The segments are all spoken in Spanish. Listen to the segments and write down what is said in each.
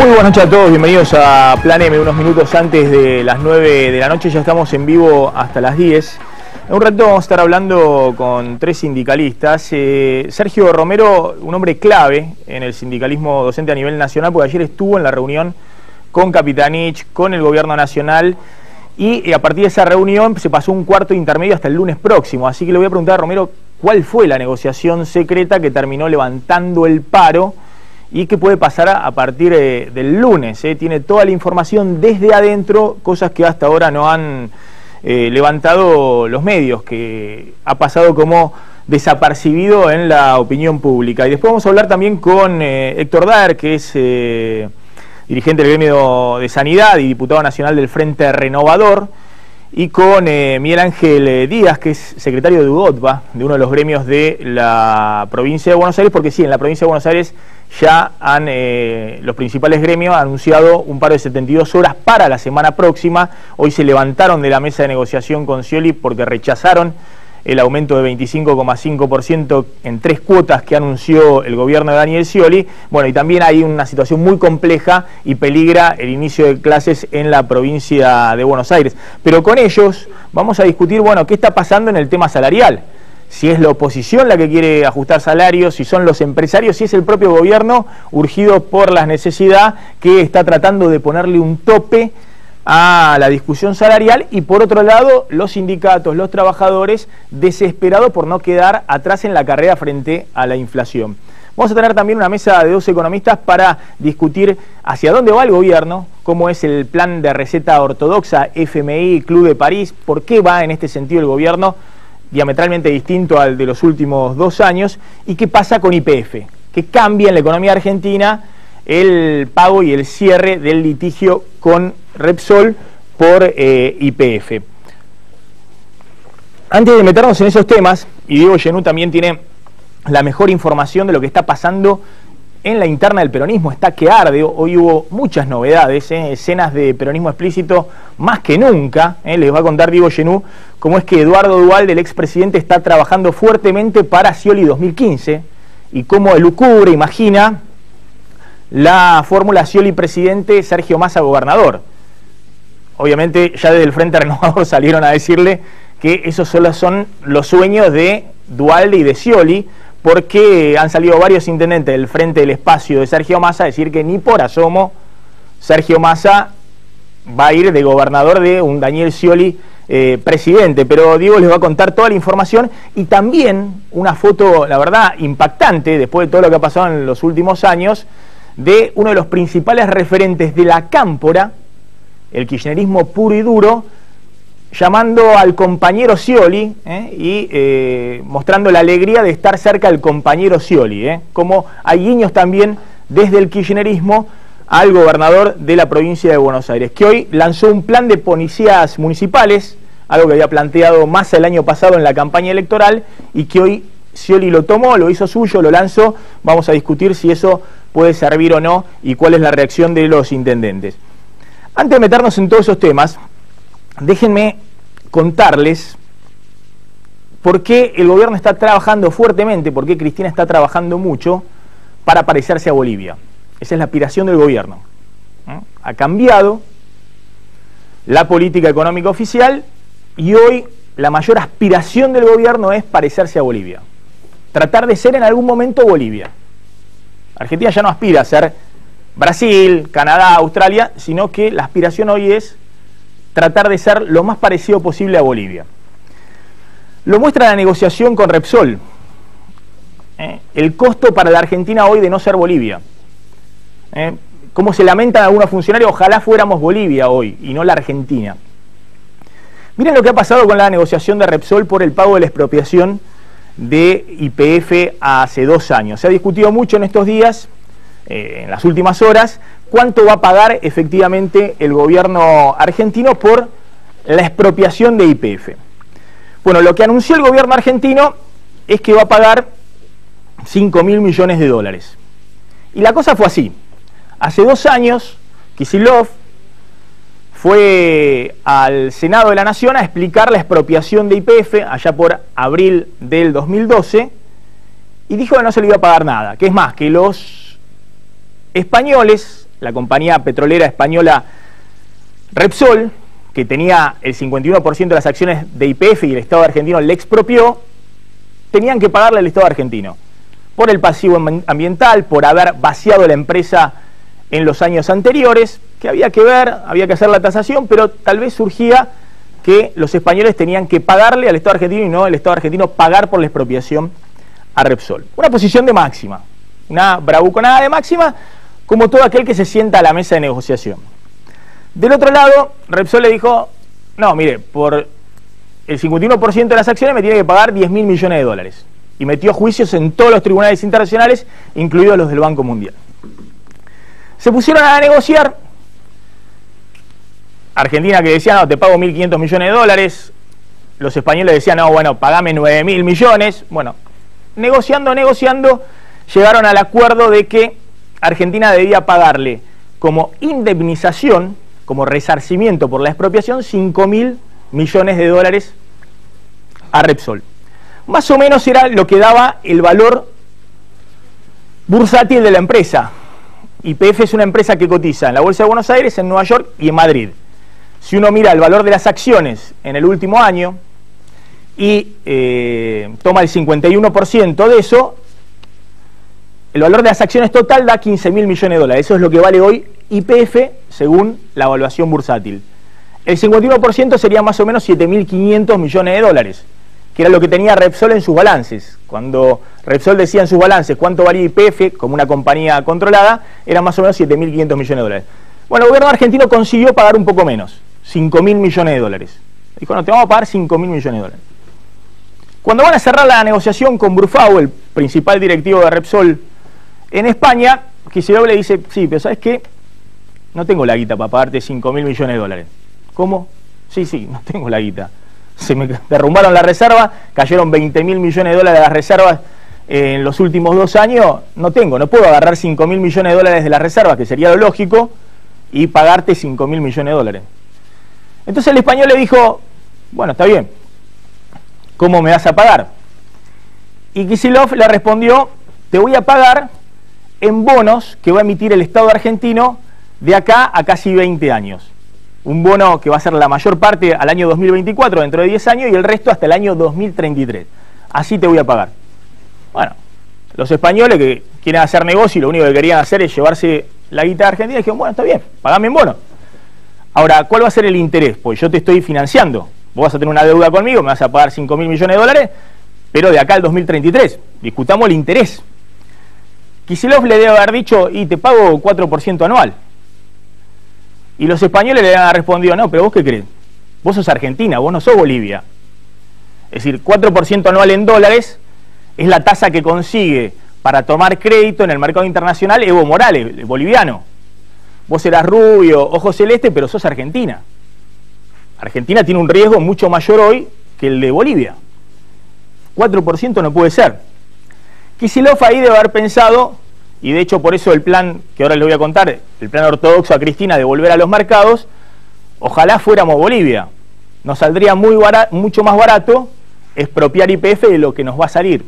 Muy buenas noches a todos, bienvenidos a Plan M, unos minutos antes de las 9 de la noche, ya estamos en vivo hasta las 10. En un rato vamos a estar hablando con tres sindicalistas. Sergio Romero, un hombre clave en el sindicalismo docente a nivel nacional, porque ayer estuvo en la reunión con Capitanich, con el gobierno nacional, y a partir de esa reunión se pasó un cuarto intermedio hasta el lunes próximo. Así que le voy a preguntar a Romero cuál fue la negociación secreta que terminó levantando el paro y qué puede pasar a partir del lunes. Tiene toda la información desde adentro, cosas que hasta ahora no han levantado los medios, que ha pasado como desapercibido en la opinión pública. Y después vamos a hablar también con Héctor Daer, que es dirigente del gremio de Sanidad y diputado nacional del Frente Renovador, y con Miguel Ángel Díaz, que es secretario de UDOTVA, de uno de los gremios de la provincia de Buenos Aires, porque sí, en la provincia de Buenos Aires ya han los principales gremios han anunciado un paro de 72 horas para la semana próxima. Hoy se levantaron de la mesa de negociación con Scioli porque rechazaron el aumento de 25,5% en 3 cuotas que anunció el gobierno de Daniel Scioli. Bueno, y también hay una situación muy compleja y peligra el inicio de clases en la provincia de Buenos Aires. Pero con ellos vamos a discutir, bueno, qué está pasando en el tema salarial. Si es la oposición la que quiere ajustar salarios, si son los empresarios, si es el propio gobierno urgido por la necesidad que está tratando de ponerle un tope a la discusión salarial, y por otro lado los sindicatos, los trabajadores desesperados por no quedar atrás en la carrera frente a la inflación. Vamos a tener también una mesa de 2 economistas para discutir hacia dónde va el gobierno, cómo es el plan de receta ortodoxa, FMI, Club de París, por qué va en este sentido el gobierno diametralmente distinto al de los últimos 2 años, y qué pasa con YPF, que cambia en la economía argentina el pago y el cierre del litigio con Repsol por YPF. Antes de meternos en esos temas, y Diego Genú también tiene la mejor información de lo que está pasando en la interna del peronismo, está que arde. Hoy hubo muchas novedades, escenas de peronismo explícito más que nunca. Les va a contar Diego Genú cómo es que Eduardo Duhalde, el expresidente, está trabajando fuertemente para Scioli 2015 y cómo elucubre, imagina la fórmula Scioli presidente, Sergio Massa gobernador. Obviamente ya desde el Frente Renovador salieron a decirle que esos solo son los sueños de Duhalde y de Scioli, porque han salido varios intendentes del Frente del Espacio de Sergio Massa a decir que ni por asomo Sergio Massa va a ir de gobernador de un Daniel Scioli presidente. Pero Diego les va a contar toda la información y también una foto, la verdad, impactante, después de todo lo que ha pasado en los últimos años, de uno de los principales referentes de la cámpora, el kirchnerismo puro y duro, llamando al compañero Scioli y mostrando la alegría de estar cerca del compañero Scioli, como hay guiños también desde el kirchnerismo al gobernador de la provincia de Buenos Aires, que hoy lanzó un plan de policías municipales, algo que había planteado Massa el año pasado en la campaña electoral, y que hoy Scioli lo tomó, lo hizo suyo, lo lanzó. Vamos a discutir si eso puede servir o no y cuál es la reacción de los intendentes. Antes de meternos en todos esos temas, déjenme contarles por qué el gobierno está trabajando fuertemente, por qué Cristina está trabajando mucho para parecerse a Bolivia. Esa es la aspiración del gobierno. Ha cambiado la política económica oficial y hoy la mayor aspiración del gobierno es parecerse a Bolivia. Tratar de ser en algún momento Bolivia. Argentina ya no aspira a ser Brasil, Canadá, Australia, sino que la aspiración hoy es tratar de ser lo más parecido posible a Bolivia. Lo muestra la negociación con Repsol. El costo para la Argentina hoy de no ser Bolivia. Como se lamentan algunos funcionarios, ojalá fuéramos Bolivia hoy y no la Argentina. Miren lo que ha pasado con la negociación de Repsol por el pago de la expropiación de YPF hace 2 años. Se ha discutido mucho en estos días, en las últimas horas, cuánto va a pagar efectivamente el gobierno argentino por la expropiación de YPF. Bueno, lo que anunció el gobierno argentino es que va a pagar 5.000 millones de dólares. Y la cosa fue así. Hace 2 años, Kicillof fue al Senado de la Nación a explicar la expropiación de YPF allá por abril del 2012 y dijo que no se le iba a pagar nada, que es más, que los españoles la compañía petrolera española Repsol, que tenía el 51% de las acciones de YPF y el Estado argentino le expropió, tenían que pagarle al Estado argentino por el pasivo ambiental, por haber vaciado la empresa en los años anteriores, que había que ver, había que hacer la tasación, pero tal vez surgía que los españoles tenían que pagarle al Estado argentino y no el Estado argentino pagar por la expropiación a Repsol. Una posición de máxima, una bravuconada de máxima, como todo aquel que se sienta a la mesa de negociación. Del otro lado, Repsol le dijo, no, mire, por el 51% de las acciones me tiene que pagar 10.000 millones de dólares. Y metió juicios en todos los tribunales internacionales, incluidos los del Banco Mundial. Se pusieron a negociar. Argentina, que decía, no, te pago 1.500 millones de dólares. Los españoles decían, no, bueno, pagame 9.000 millones. Bueno, negociando, llegaron al acuerdo de que Argentina debía pagarle como indemnización, como resarcimiento por la expropiación, 5.000 millones de dólares a Repsol. Más o menos era lo que daba el valor bursátil de la empresa. YPF es una empresa que cotiza en la Bolsa de Buenos Aires, en Nueva York y en Madrid. Si uno mira el valor de las acciones en el último año y toma el 51% de eso, el valor de las acciones total da 15.000 millones de dólares. Eso es lo que vale hoy YPF según la evaluación bursátil. El 51% sería más o menos 7.500 millones de dólares, que era lo que tenía Repsol en sus balances. Cuando Repsol decía en sus balances cuánto valía YPF como una compañía controlada, era más o menos 7.500 millones de dólares. Bueno, el gobierno argentino consiguió pagar un poco menos, 5.000 millones de dólares. Dijo, no, te vamos a pagar 5.000 millones de dólares. Cuando van a cerrar la negociación con Brufau, el principal directivo de Repsol en España, Kicillof le dice, sí, pero ¿sabes qué? No tengo la guita para pagarte 5.000 millones de dólares. ¿Cómo? Sí, no tengo la guita. Se me derrumbaron la reserva, cayeron 20.000 millones de dólares de las reservas en los últimos 2 años. No puedo agarrar 5.000 millones de dólares de las reservas, que sería lo lógico, y pagarte 5.000 millones de dólares. Entonces el español le dijo, bueno, está bien, ¿cómo me vas a pagar? Y Kicillof le respondió, te voy a pagar en bonos que va a emitir el Estado argentino de acá a casi 20 años. Un bono que va a ser la mayor parte al año 2024, dentro de 10 años, y el resto hasta el año 2033. Así te voy a pagar. Bueno, los españoles que quieren hacer negocio y lo único que querían hacer es llevarse la guita de Argentina, dijeron, bueno, está bien, pagame en bono. Ahora, ¿cuál va a ser el interés? Pues yo te estoy financiando. Vos vas a tener una deuda conmigo, me vas a pagar 5.000 millones de dólares, pero de acá al 2033. Discutamos el interés. Kicillof le debe haber dicho, y te pago 4% anual. Y los españoles le han respondido, no, pero vos qué crees, vos sos Argentina, vos no sos Bolivia. Es decir, 4% anual en dólares es la tasa que consigue para tomar crédito en el mercado internacional Evo Morales, el boliviano. Vos serás rubio, ojo celeste, pero sos Argentina. Argentina tiene un riesgo mucho mayor hoy que el de Bolivia. 4% no puede ser. Kicillof ahí debe haber pensado, y de hecho por eso el plan, que ahora les voy a contar, el plan ortodoxo a Cristina de volver a los mercados, ojalá fuéramos Bolivia. Nos saldría mucho más barato expropiar YPF de lo que nos va a salir.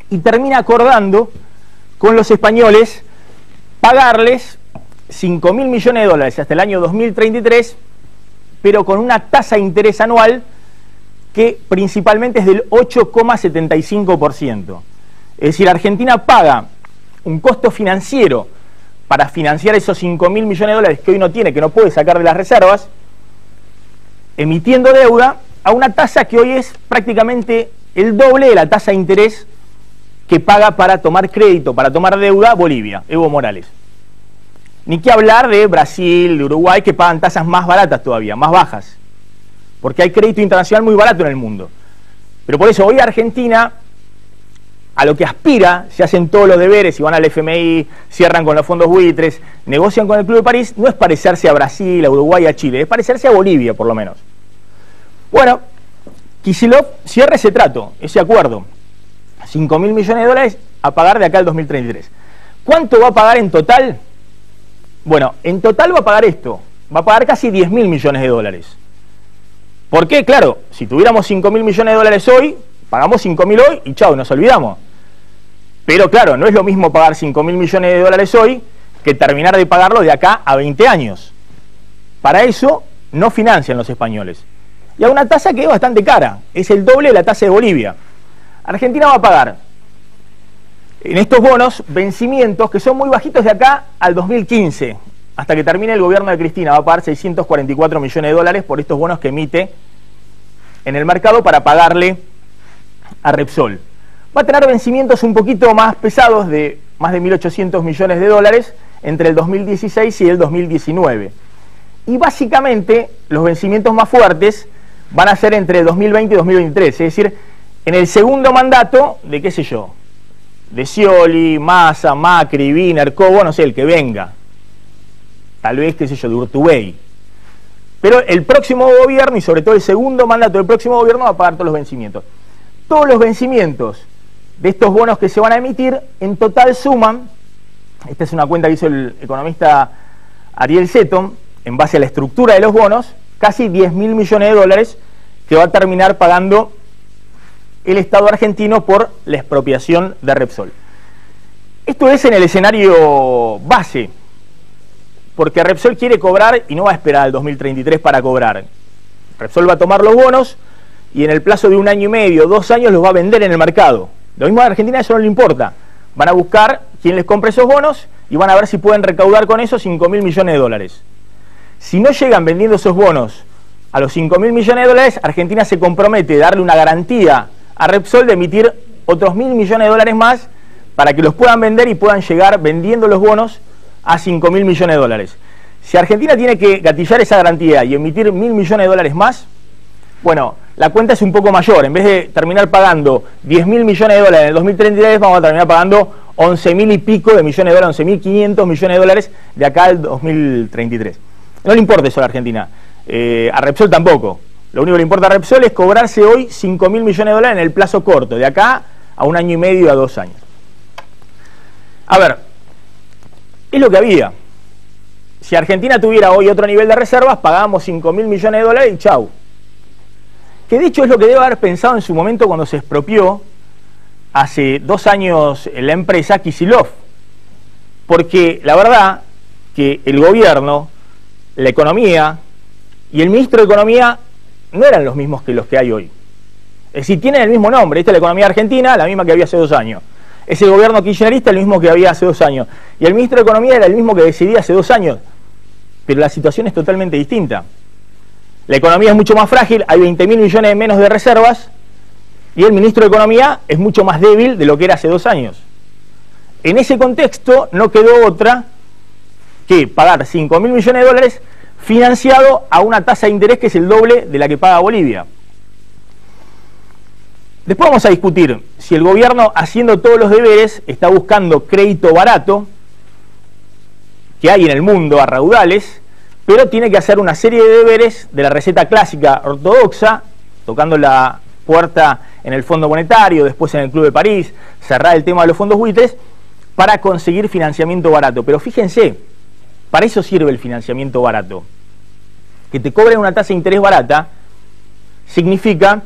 Y termina acordando con los españoles pagarles 5.000 millones de dólares hasta el año 2033, pero con una tasa de interés anual que principalmente es del 8,75%. Es decir, Argentina paga un costo financiero para financiar esos 5.000 millones de dólares que hoy no tiene, que no puede sacar de las reservas, emitiendo deuda a una tasa que hoy es prácticamente el doble de la tasa de interés que paga para tomar crédito, para tomar deuda Bolivia, Evo Morales. Ni que hablar de Brasil, de Uruguay, que pagan tasas más baratas todavía, más bajas, porque hay crédito internacional muy barato en el mundo. Pero por eso hoy Argentina, a lo que aspira, se hacen todos los deberes, y van al FMI, cierran con los fondos buitres, negocian con el Club de París, no es parecerse a Brasil, a Uruguay, a Chile, es parecerse a Bolivia por lo menos. Bueno, Kicillof cierra ese trato, ese acuerdo, 5.000 millones de dólares a pagar de acá al 2033. ¿Cuánto va a pagar en total? Bueno, en total va a pagar esto, va a pagar casi 10.000 millones de dólares. ¿Por qué? Claro, si tuviéramos 5.000 millones de dólares hoy, pagamos 5.000 hoy y chao, nos olvidamos. Pero claro, no es lo mismo pagar 5.000 millones de dólares hoy que terminar de pagarlo de acá a 20 años. Para eso no financian los españoles. Y a una tasa que es bastante cara, es el doble de la tasa de Bolivia. Argentina va a pagar en estos bonos vencimientos que son muy bajitos de acá al 2015, hasta que termine el gobierno de Cristina. Va a pagar 644 millones de dólares por estos bonos que emite en el mercado para pagarle a Repsol. Va a tener vencimientos un poquito más pesados, de más de 1.800 millones de dólares, entre el 2016 y el 2019. Y básicamente los vencimientos más fuertes van a ser entre el 2020 y 2023, es decir, en el segundo mandato de, qué sé yo, de Scioli, Massa, Macri, Wiener, Cobo, no sé, el que venga. Tal vez, qué sé yo, de Urtubey. Pero el próximo gobierno, y sobre todo el segundo mandato del próximo gobierno, va a pagar todos los vencimientos. Todos los vencimientos de estos bonos que se van a emitir, en total suman, esta es una cuenta que hizo el economista Ariel Seton, en base a la estructura de los bonos, casi 10.000 millones de dólares que va a terminar pagando el Estado argentino por la expropiación de Repsol. Esto es en el escenario base, porque Repsol quiere cobrar y no va a esperar al 2033 para cobrar. Repsol va a tomar los bonos y en el plazo de 1 año y medio, 2 años, los va a vender en el mercado. Lo mismo a Argentina, eso no le importa. Van a buscar quién les compre esos bonos y van a ver si pueden recaudar con eso 5.000 millones de dólares. Si no llegan vendiendo esos bonos a los 5.000 millones de dólares, Argentina se compromete a darle una garantía a Repsol de emitir otros 1.000 millones de dólares más para que los puedan vender y puedan llegar vendiendo los bonos a 5.000 millones de dólares. Si Argentina tiene que gatillar esa garantía y emitir 1.000 millones de dólares más, bueno, la cuenta es un poco mayor. En vez de terminar pagando 10.000 millones de dólares en el 2033, vamos a terminar pagando 11.000 y pico de millones de dólares, 11.500 millones de dólares de acá al 2033. No le importa eso a la Argentina, a Repsol tampoco. Lo único que le importa a Repsol es cobrarse hoy 5.000 millones de dólares en el plazo corto, de acá a 1 año y medio, a 2 años. A ver, es lo que había. Si Argentina tuviera hoy otro nivel de reservas, pagábamos 5.000 millones de dólares y chau. Que de hecho es lo que debe haber pensado en su momento cuando se expropió hace 2 años la empresa Kicillof. Porque la verdad que el gobierno, la economía y el ministro de Economía no eran los mismos que los que hay hoy. Es decir, tienen el mismo nombre. Esta es la economía argentina, la misma que había hace 2 años. Es el gobierno kirchnerista, el mismo que había hace 2 años. Y el ministro de Economía era el mismo que decidía hace 2 años. Pero la situación es totalmente distinta. La economía es mucho más frágil, hay 20.000 millones menos de reservas, y el ministro de Economía es mucho más débil de lo que era hace 2 años. En ese contexto no quedó otra que pagar 5.000 millones de dólares financiado a una tasa de interés que es el doble de la que paga Bolivia. Después vamos a discutir si el gobierno, haciendo todos los deberes, está buscando crédito barato que hay en el mundo a raudales, pero tiene que hacer una serie de deberes de la receta clásica ortodoxa, tocando la puerta en el Fondo Monetario, después en el Club de París, cerrar el tema de los fondos buitres, para conseguir financiamiento barato. Pero fíjense, para eso sirve el financiamiento barato. Que te cobren una tasa de interés barata significa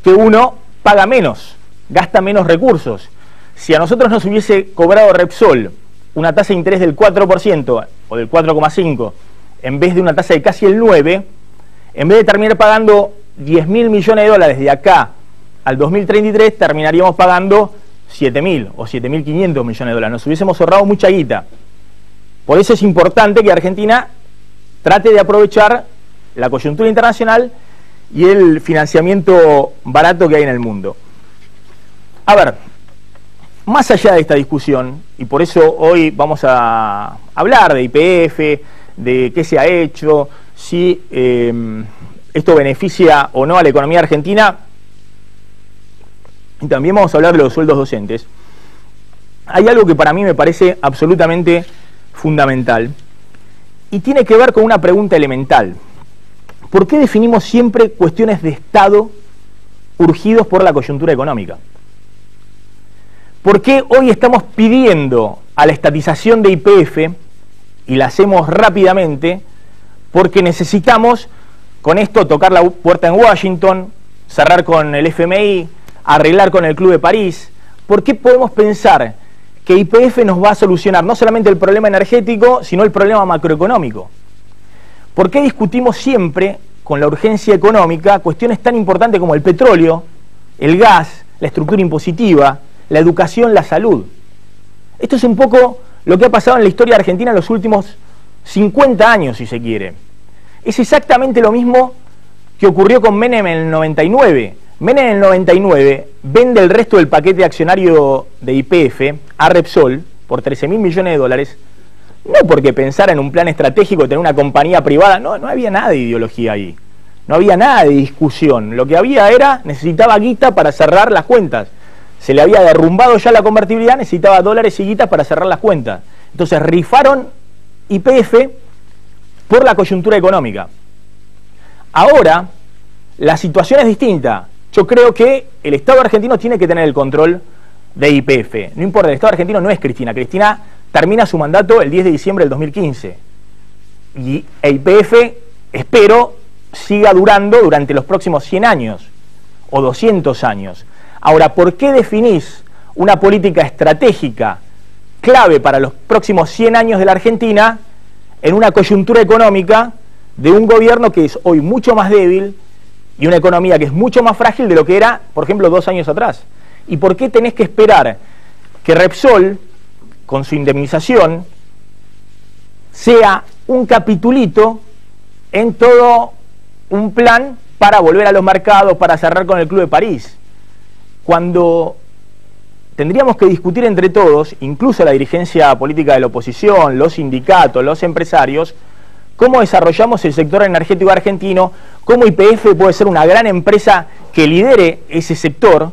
que uno paga menos, gasta menos recursos. Si a nosotros nos hubiese cobrado Repsol una tasa de interés del 4% o del 4,5%, en vez de una tasa de casi el 9%, en vez de terminar pagando 10.000 millones de dólares de acá al 2033, terminaríamos pagando 7.000 o 7.500 millones de dólares. Nos hubiésemos ahorrado mucha guita. Por eso es importante que Argentina trate de aprovechar la coyuntura internacional y el financiamiento barato que hay en el mundo. A ver, más allá de esta discusión, y por eso hoy vamos a hablar de YPF, de qué se ha hecho, si esto beneficia o no a la economía argentina, y también vamos a hablar de los sueldos docentes. Hay algo que para mí me parece absolutamente fundamental y tiene que ver con una pregunta elemental. ¿Por qué definimos siempre cuestiones de Estado urgidos por la coyuntura económica? ¿Por qué hoy estamos pidiendo a la estatización de YPF y la hacemos rápidamente? Porque necesitamos con esto tocar la puerta en Washington, cerrar con el FMI, arreglar con el Club de París. ¿Por qué podemos pensar que YPF nos va a solucionar no solamente el problema energético, sino el problema macroeconómico. ¿Por qué discutimos siempre, con la urgencia económica, cuestiones tan importantes como el petróleo, el gas, la estructura impositiva, la educación, la salud? Esto es un poco lo que ha pasado en la historia argentina en los últimos 50 años, si se quiere. Es exactamente lo mismo que ocurrió con Menem en el 99. Menem en el 99 vende el resto del paquete accionario de YPF a Repsol por 13.000 millones de dólares, no porque pensara en un plan estratégico de tener una compañía privada, no había nada de ideología ahí, no había nada de discusión, lo que había era, necesitaba guita para cerrar las cuentas, se le había derrumbado ya la convertibilidad, necesitaba dólares y guitas para cerrar las cuentas, entonces rifaron YPF por la coyuntura económica. Ahora, la situación es distinta. Yo creo que el Estado argentino tiene que tener el control de YPF. No importa, el Estado argentino no es Cristina. Cristina termina su mandato el 10 de diciembre del 2015. Y YPF, espero, siga durando durante los próximos 100 años o 200 años. Ahora, ¿por qué definís una política estratégica clave para los próximos 100 años de la Argentina en una coyuntura económica de un gobierno que es hoy mucho más débil y una economía que es mucho más frágil de lo que era, por ejemplo, 2 años atrás? ¿Y por qué tenés que esperar que Repsol, con su indemnización, sea un capitulito en todo un plan para volver a los mercados, para cerrar con el Club de París? Cuando tendríamos que discutir entre todos, incluso la dirigencia política de la oposición, los sindicatos, los empresarios, cómo desarrollamos el sector energético argentino, cómo YPF puede ser una gran empresa que lidere ese sector,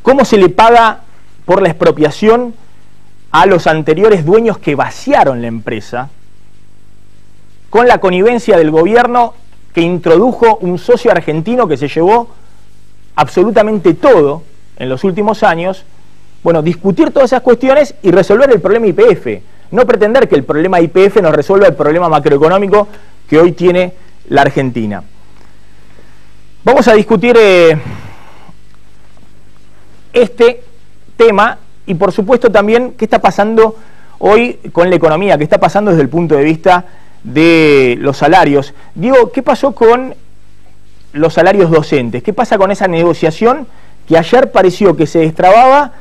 cómo se le paga por la expropiación a los anteriores dueños que vaciaron la empresa, con la connivencia del gobierno que introdujo un socio argentino que se llevó absolutamente todo en los últimos años. Bueno, discutir todas esas cuestiones y resolver el problema YPF. No pretender que el problema YPF nos resuelva el problema macroeconómico que hoy tiene la Argentina. Vamos a discutir este tema y por supuesto también qué está pasando hoy con la economía, qué está pasando desde el punto de vista de los salarios. Diego, ¿qué pasó con los salarios docentes? ¿Qué pasa con esa negociación que ayer pareció que se destrababa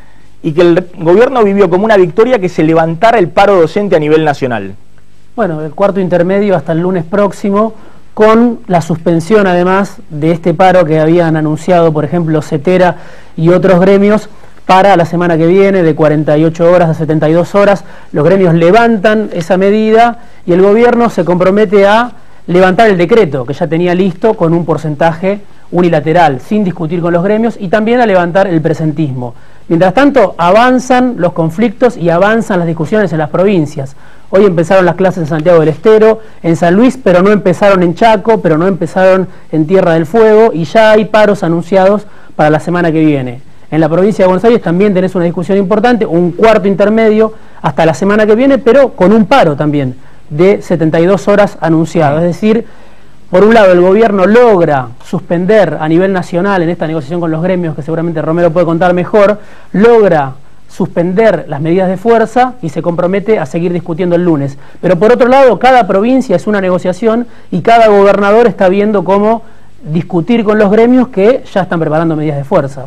y que el gobierno vivió como una victoria que se levantara el paro docente a nivel nacional? Bueno, el cuarto intermedio hasta el lunes próximo, con la suspensión además de este paro que habían anunciado, por ejemplo, CETERA y otros gremios, para la semana que viene, de 48 horas a 72 horas. Los gremios levantan esa medida y el gobierno se compromete a levantar el decreto que ya tenía listo con un porcentaje unilateral, sin discutir con los gremios, y también a levantar el presentismo. Mientras tanto, avanzan los conflictos y avanzan las discusiones en las provincias. Hoy empezaron las clases en Santiago del Estero, en San Luis, pero no empezaron en Chaco, pero no empezaron en Tierra del Fuego, y ya hay paros anunciados para la semana que viene. En la provincia de Buenos Aires también tenés una discusión importante, un cuarto intermedio hasta la semana que viene, pero con un paro también de 72 horas anunciado. Es decir, por un lado el gobierno logra suspender a nivel nacional en esta negociación con los gremios, que seguramente Romero puede contar mejor, logra suspender las medidas de fuerza y se compromete a seguir discutiendo el lunes. Pero por otro lado, cada provincia es una negociación y cada gobernador está viendo cómo discutir con los gremios que ya están preparando medidas de fuerza.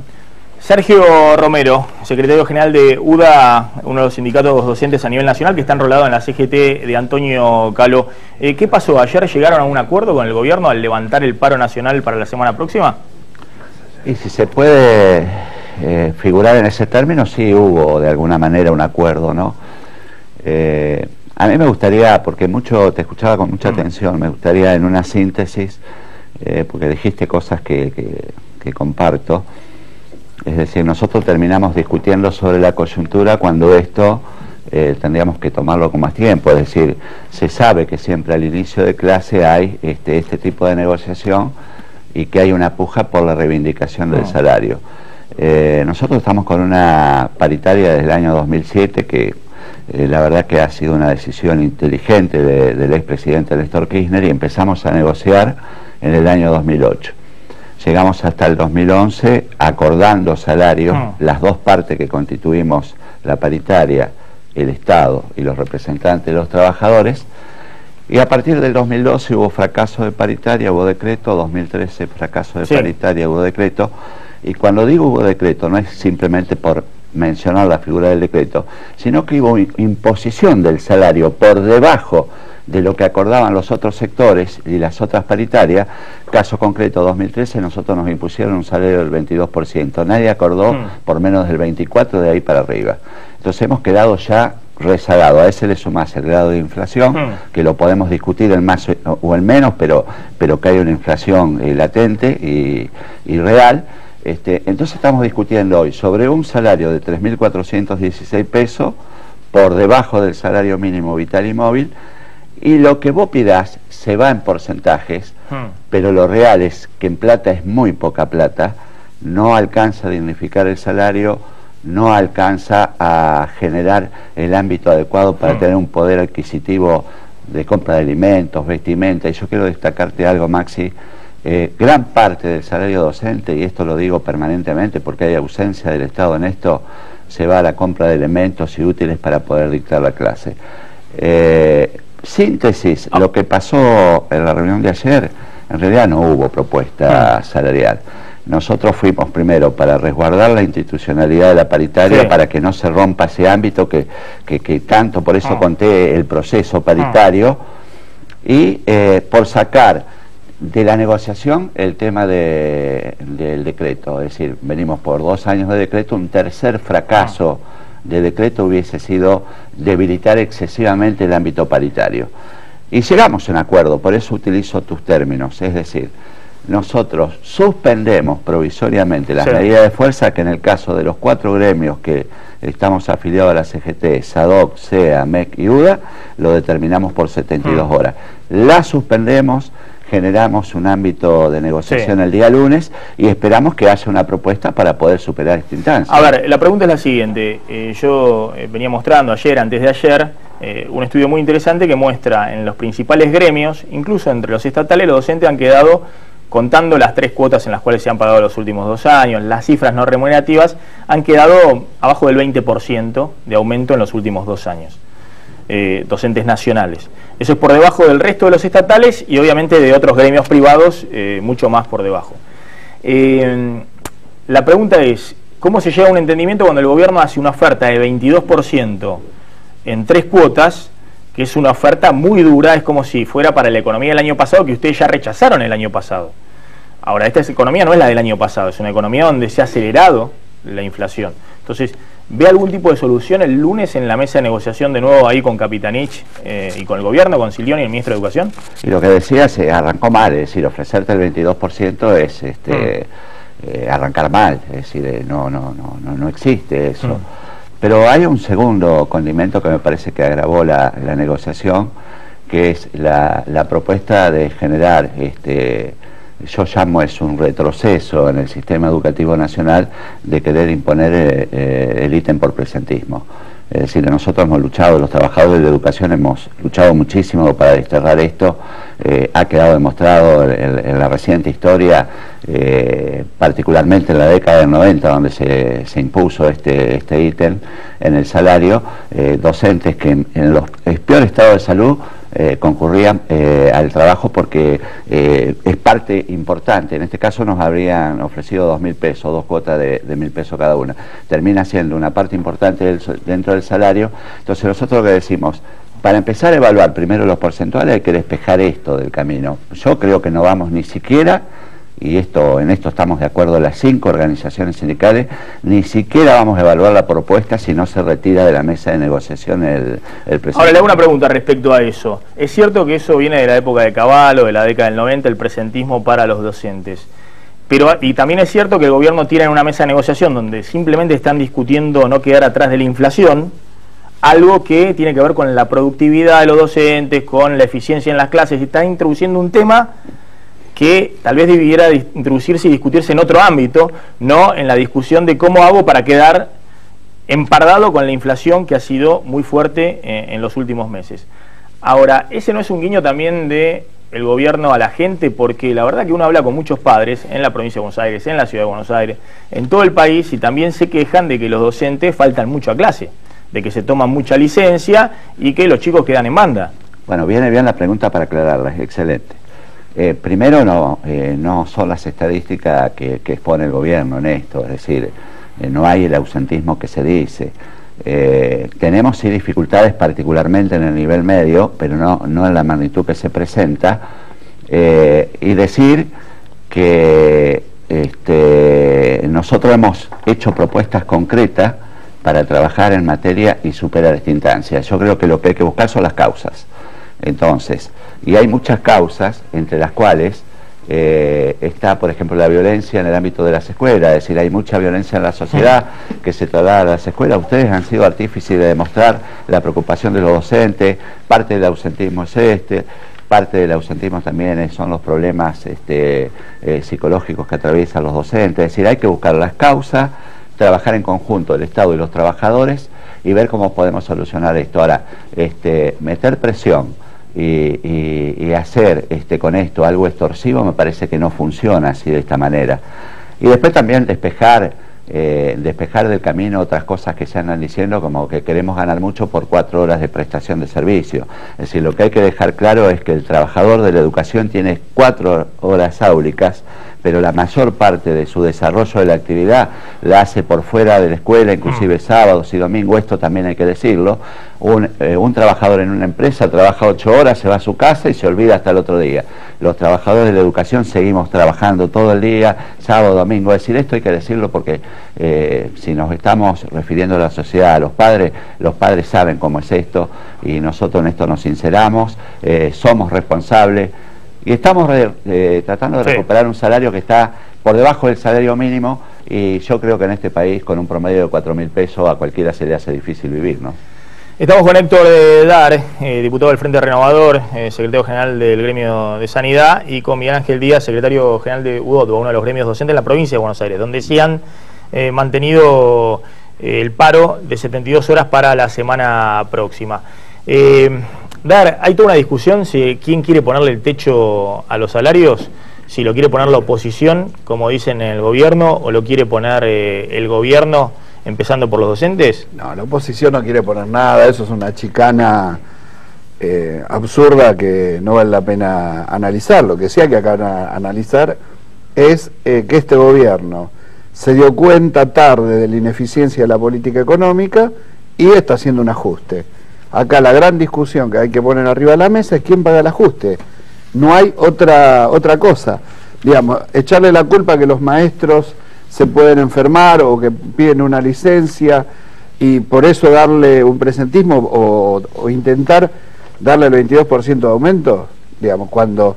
Sergio Romero, secretario general de UDA, uno de los sindicatos docentes a nivel nacional que está enrolado en la CGT de Antonio Caló. ¿Qué pasó? ¿Ayer llegaron a un acuerdo con el gobierno al levantar el paro nacional para la semana próxima? Y si se puede figurar en ese término, sí hubo de alguna manera un acuerdo, ¿no? A mí me gustaría, porque te escuchaba con mucha atención, me gustaría en una síntesis, porque dijiste cosas que comparto. Es decir, nosotros terminamos discutiendo sobre la coyuntura cuando esto tendríamos que tomarlo con más tiempo. Es decir, se sabe que siempre al inicio de clase hay este tipo de negociación y que hay una puja por la reivindicación del salario. Nosotros estamos con una paritaria desde el año 2007 que la verdad que ha sido una decisión inteligente del expresidente Néstor Kirchner, y empezamos a negociar en el año 2008. llegamos hasta el 2011 acordando salarios, las dos partes que constituimos la paritaria, el Estado y los representantes de los trabajadores, y a partir del 2012 hubo fracaso de paritaria, hubo decreto, 2013 fracaso de paritaria, hubo decreto, y cuando digo hubo decreto no es simplemente por mencionar la figura del decreto, sino que hubo imposición del salario por debajo de lo que acordaban los otros sectores y las otras paritarias. Caso concreto, 2013 nosotros nos impusieron un salario del 22%, nadie acordó por menos del 24% de ahí para arriba. Entonces hemos quedado ya rezagado, a ese le sumás el grado de inflación, que lo podemos discutir en más o en menos, pero que hay una inflación latente y real. Entonces estamos discutiendo hoy sobre un salario de 3.416 pesos por debajo del salario mínimo vital y móvil, y lo que vos pidás se va en porcentajes, pero lo real es que en plata es muy poca plata, no alcanza a dignificar el salario, no alcanza a generar el ámbito adecuado para tener un poder adquisitivo de compra de alimentos, vestimenta. Y yo quiero destacarte algo, Maxi, gran parte del salario docente, y esto lo digo permanentemente porque hay ausencia del Estado en esto, se va a la compra de elementos y útiles para poder dictar la clase. Síntesis, lo que pasó en la reunión de ayer, en realidad no hubo propuesta salarial. Nosotros fuimos primero para resguardar la institucionalidad de la paritaria, para que no se rompa ese ámbito que tanto, por eso conté el proceso paritario, y por sacar de la negociación el tema del decreto. Es decir, venimos por 2 años de decreto, un tercer fracaso de decreto hubiese sido debilitar excesivamente el ámbito paritario. Y llegamos a un acuerdo, por eso utilizo tus términos, es decir, nosotros suspendemos provisoriamente las medidas de fuerza que en el caso de los 4 gremios que estamos afiliados a la CGT, SADOC, SEA, MEC y UDA, lo determinamos por 72 horas. La suspendemos, generamos un ámbito de negociación el día lunes y esperamos que haya una propuesta para poder superar esta instancia. A ver, la pregunta es la siguiente. Yo venía mostrando ayer, antes de ayer, un estudio muy interesante que muestra en los principales gremios, incluso entre los estatales, los docentes han quedado, contando las 3 cuotas en las cuales se han pagado los últimos 2 años, las cifras no remunerativas, han quedado abajo del 20% de aumento en los últimos 2 años. Docentes nacionales. Eso es por debajo del resto de los estatales y obviamente de otros gremios privados, mucho más por debajo. La pregunta es, ¿cómo se llega a un entendimiento cuando el gobierno hace una oferta de 22% en 3 cuotas, que es una oferta muy dura, es como si fuera para la economía del año pasado, que ustedes ya rechazaron el año pasado? Ahora, esta economía no es la del año pasado, es una economía donde se ha acelerado la inflación. Entonces, ¿ve algún tipo de solución el lunes en la mesa de negociación de nuevo ahí con Capitanich y con el gobierno, con Silioni y el ministro de Educación? Y lo que decía se arrancó mal, es decir, ofrecerte el 22% es arrancar mal, es decir, no existe eso. Pero hay un segundo condimento que me parece que agravó la negociación, que es la propuesta de generar, yo llamo es un retroceso en el sistema educativo nacional de querer imponer el ítem por presentismo. Es decir, nosotros hemos luchado, los trabajadores de educación hemos luchado muchísimo para desterrar esto. Ha quedado demostrado en la reciente historia, particularmente en la década del 90, donde se impuso este ítem en el salario, docentes que en los peores estados de salud concurrían al trabajo porque es parte importante. En este caso nos habrían ofrecido 2.000 pesos, 2 cuotas de 1.000 pesos cada una. Termina siendo una parte importante dentro del salario. Entonces nosotros lo que decimos, para empezar a evaluar primero los porcentuales hay que despejar esto del camino. Yo creo que no vamos ni siquiera, y en esto estamos de acuerdo las 5 organizaciones sindicales, ni siquiera vamos a evaluar la propuesta si no se retira de la mesa de negociación el presidente. Ahora le hago una pregunta respecto a eso. Es cierto que eso viene de la época de Cavallo, de la década del 90, el presentismo para los docentes. Y también es cierto que el gobierno tira en una mesa de negociación donde simplemente están discutiendo no quedar atrás de la inflación, algo que tiene que ver con la productividad de los docentes, con la eficiencia en las clases, y está introduciendo un tema que tal vez debiera introducirse y discutirse en otro ámbito, no en la discusión de cómo hago para quedar empardado con la inflación que ha sido muy fuerte en los últimos meses. Ahora, ¿ese no es un guiño también de el gobierno a la gente? Porque la verdad que uno habla con muchos padres en la provincia de Buenos Aires, en la ciudad de Buenos Aires, en todo el país, y también se quejan de que los docentes faltan mucho a clase, de que se toman mucha licencia y que los chicos quedan en banda. Bueno, viene bien la pregunta para aclararla, es excelente. Primero, no son las estadísticas que expone el gobierno en esto, es decir, no hay el ausentismo que se dice. Tenemos sí dificultades particularmente en el nivel medio, pero no en la magnitud que se presenta, y decir que nosotros hemos hecho propuestas concretas para trabajar en materia y superar esta instancia. Yo creo que lo que hay que buscar son las causas. Entonces, y hay muchas causas, entre las cuales está, por ejemplo, la violencia en el ámbito de las escuelas, es decir, hay mucha violencia en la sociedad que se traslada a las escuelas. Ustedes han sido artífices de demostrar la preocupación de los docentes, parte del ausentismo es parte del ausentismo también son los problemas psicológicos que atraviesan los docentes, es decir, hay que buscar las causas, trabajar en conjunto el Estado y los trabajadores y ver cómo podemos solucionar esto. Ahora, meter presión y hacer con esto algo extorsivo me parece que no funciona así de esta manera. Y después también despejar del camino otras cosas que se andan diciendo, como que queremos ganar mucho por 4 horas de prestación de servicio. Es decir, lo que hay que dejar claro es que el trabajador de la educación tiene 4 horas áulicas, pero la mayor parte de su desarrollo de la actividad la hace por fuera de la escuela, inclusive sábados y domingos, esto también hay que decirlo. Un trabajador en una empresa trabaja 8 horas, se va a su casa y se olvida hasta el otro día. Los trabajadores de la educación seguimos trabajando todo el día, sábado, domingo. Es decir, esto hay que decirlo porque si nos estamos refiriendo a la sociedad, a los padres saben cómo es esto y nosotros en esto nos sinceramos, somos responsables. Y estamos tratando de recuperar un salario que está por debajo del salario mínimo, y yo creo que en este país con un promedio de 4.000 pesos a cualquiera se le hace difícil vivir, ¿no? Estamos con Héctor Dar, diputado del Frente Renovador, secretario general del Gremio de Sanidad, y con Miguel Ángel Díaz, secretario general de UDOTBA, uno de los gremios docentes en la provincia de Buenos Aires, donde sí han mantenido el paro de 72 horas para la semana próxima. Dar, hay toda una discusión si quién quiere ponerle el techo a los salarios, si lo quiere poner la oposición, como dicen en el gobierno, o lo quiere poner el gobierno, empezando por los docentes. No, la oposición no quiere poner nada, eso es una chicana absurda que no vale la pena analizar. Lo que sí hay que acá analizar es que este gobierno se dio cuenta tarde de la ineficiencia de la política económica y está haciendo un ajuste. Acá la gran discusión que hay que poner arriba de la mesa es quién paga el ajuste. No hay otra cosa. Digamos, echarle la culpa a que los maestros se pueden enfermar o que piden una licencia y por eso darle un presentismo o intentar darle el 22% de aumento, digamos, cuando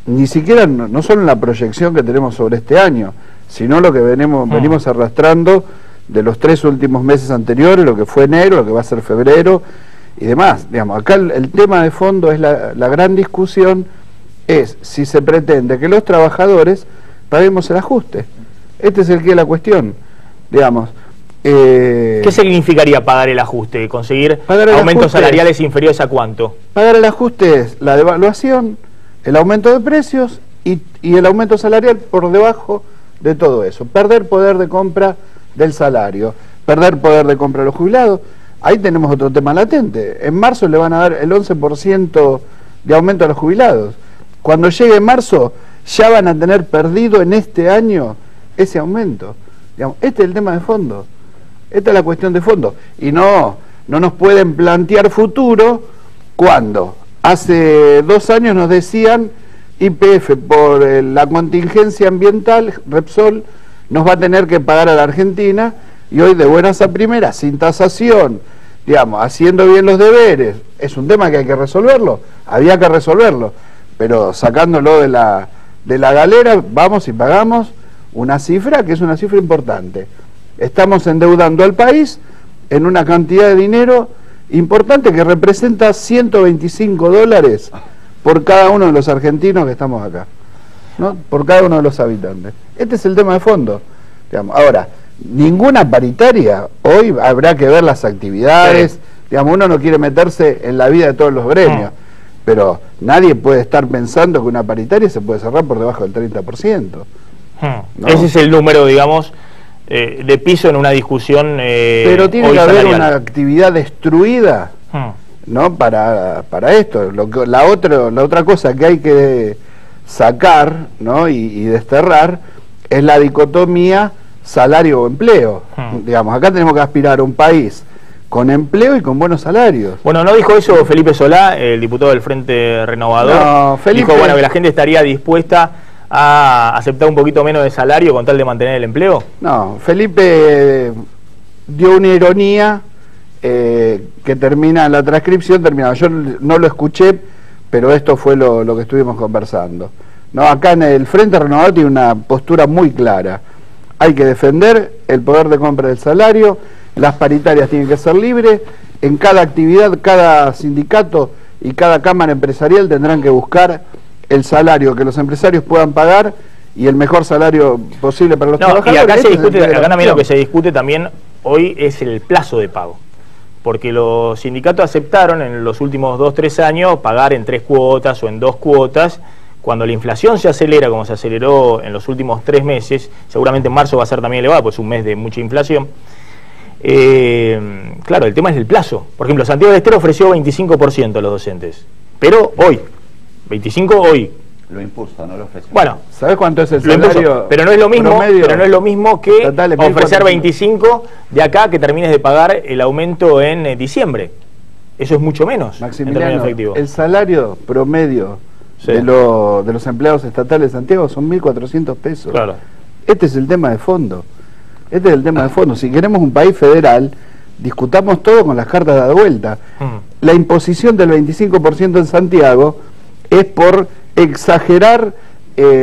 ni siquiera, no solo en la proyección que tenemos sobre este año, sino lo que venimos arrastrando de los 3 últimos meses anteriores, lo que fue enero, lo que va a ser febrero y demás. Digamos, acá el tema de fondo es la gran discusión es si se pretende que los trabajadores paguemos el ajuste. Este es el que es la cuestión, digamos. ¿Qué significaría pagar el ajuste? ¿Conseguir aumentos salariales inferiores a cuánto? Pagar el ajuste es la devaluación, el aumento de precios y el aumento salarial por debajo de todo eso. Perder poder de compra del salario, perder poder de compra de los jubilados. Ahí tenemos otro tema latente. En marzo le van a dar el 11% de aumento a los jubilados. Cuando llegue marzo ya van a tener perdido en este año ese aumento. Digamos, este es el tema de fondo. Esta es la cuestión de fondo. Y no nos pueden plantear futuro cuando hace 2 años nos decían YPF por la contingencia ambiental, Repsol nos va a tener que pagar a la Argentina, y hoy de buenas a primeras, sin tasación, digamos, haciendo bien los deberes. Es un tema que hay que resolverlo, había que resolverlo, pero sacándolo de la galera, vamos y pagamos una cifra que es una cifra importante. Estamos endeudando al país en una cantidad de dinero importante que representa $125 por cada uno de los argentinos que estamos acá, ¿no? Por cada uno de los habitantes. Este es el tema de fondo, digamos. Ahora, ninguna paritaria, hoy habrá que ver las actividades, digamos, uno no quiere meterse en la vida de todos los gremios. pero nadie puede estar pensando que una paritaria se puede cerrar por debajo del 30%. ¿No? Ese es el número, digamos, de piso en una discusión pero tiene hoy que haber salarial. una actividad destruida, ¿no? Para esto. La otra cosa que hay que sacar, ¿no? y desterrar es la dicotomía salario o empleo. Digamos, acá tenemos que aspirar a un país con empleo y con buenos salarios. Bueno, ¿no dijo eso Felipe Solá, el diputado del Frente Renovador? No, Felipe... Dijo, bueno, que la gente estaría dispuesta a aceptar un poquito menos de salario con tal de mantener el empleo. No, Felipe dio una ironía que termina en la transcripción, terminado. Yo no lo escuché, pero esto fue lo que estuvimos conversando. No, acá en el Frente Renovador tiene una postura muy clara. Hay que defender el poder de compra del salario, las paritarias tienen que ser libres, en cada actividad, cada sindicato y cada cámara empresarial tendrán que buscar el salario que los empresarios puedan pagar y el mejor salario posible para los trabajadores. Y acá se discute, acá también lo que se discute también hoy es el plazo de pago, porque los sindicatos aceptaron en los últimos 2-3 años pagar en 3 cuotas o en 2 cuotas. Cuando la inflación se acelera, como se aceleró en los últimos 3 meses, seguramente en marzo va a ser también elevado, pues es un mes de mucha inflación. Claro, el tema es el plazo. Por ejemplo, Santiago del Estero ofreció 25% a los docentes, pero hoy, 25 hoy. Lo impuso, no lo ofreció. Bueno, ¿sabes cuánto es el salario? Pero no es lo mismo, promedio? pero no es lo mismo que Total, ofrecer 25 de acá que termines de pagar el aumento en diciembre. Eso es mucho menos en términos Maximiliano, efectivos. el salario promedio de los empleados estatales de Santiago son 1.400 pesos. Claro. Este es el tema de fondo. Este es el tema de fondo. Si queremos un país federal, discutamos todo con las cartas dadas vuelta. La imposición del 25% en Santiago es por exagerar,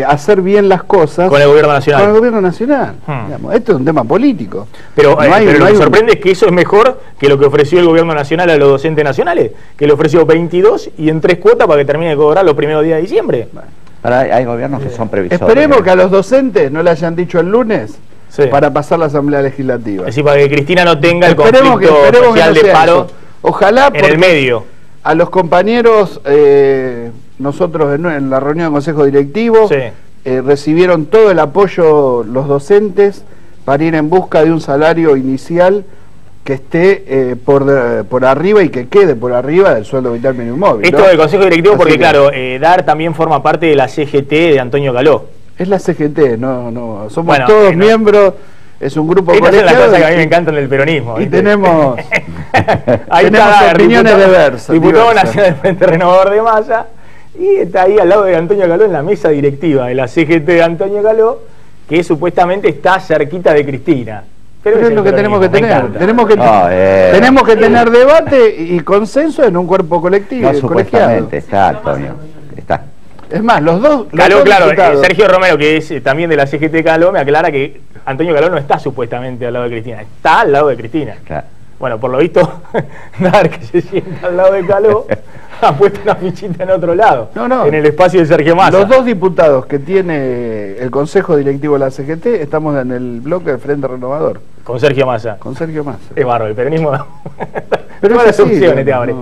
hacer bien las cosas con el gobierno nacional. Con el gobierno nacional. Digamos, esto es un tema político. Pero, pero lo que sorprende es que eso es mejor que lo que ofreció el gobierno nacional a los docentes nacionales, que le ofreció 22 y en 3 cuotas para que termine de cobrar los primeros días de diciembre. Hay gobiernos que son previsores. Esperemos que a los docentes no le hayan dicho el lunes para pasar la Asamblea Legislativa. Es decir, para que Cristina no tenga el conflicto social de paro. Ojalá en el medio. A los compañeros, nosotros en la reunión del Consejo Directivo, recibieron todo el apoyo los docentes para ir en busca de un salario inicial que esté por arriba y que quede por arriba del sueldo vital mínimo móvil. Esto del Consejo Directivo, porque claro, DAR también forma parte de la CGT de Antonio Caló. Es la CGT, no, somos todos miembros, es un grupo colegiado. Estas son las cosas que a mí me encantan del peronismo. Y tenemos, ahí tenemos está opiniones diversas. Diputado nacional del Frente Renovador de Massa, y está ahí al lado de Antonio Caló en la mesa directiva de la CGT de Antonio Caló, que supuestamente está cerquita de Cristina. Pero es lo que tenemos que tener. Tenemos que tener debate y consenso en un cuerpo colectivo. No, supuestamente, está, Antonio. Está. Es más, los dos. Caló, claro, Sergio Romero, que es también de la CGT Caló, me aclara que Antonio Caló no está supuestamente al lado de Cristina, está al lado de Cristina. Claro. Bueno, por lo visto, Dar que se sienta al lado de Caló ha puesto una fichita en otro lado, en el espacio de Sergio Massa. Los dos diputados que tiene el Consejo Directivo de la CGT estamos en el bloque de Frente Renovador. Con Sergio Massa. Con Sergio Massa. Es bárbaro, el peronismo. Pero todas las opciones te abre.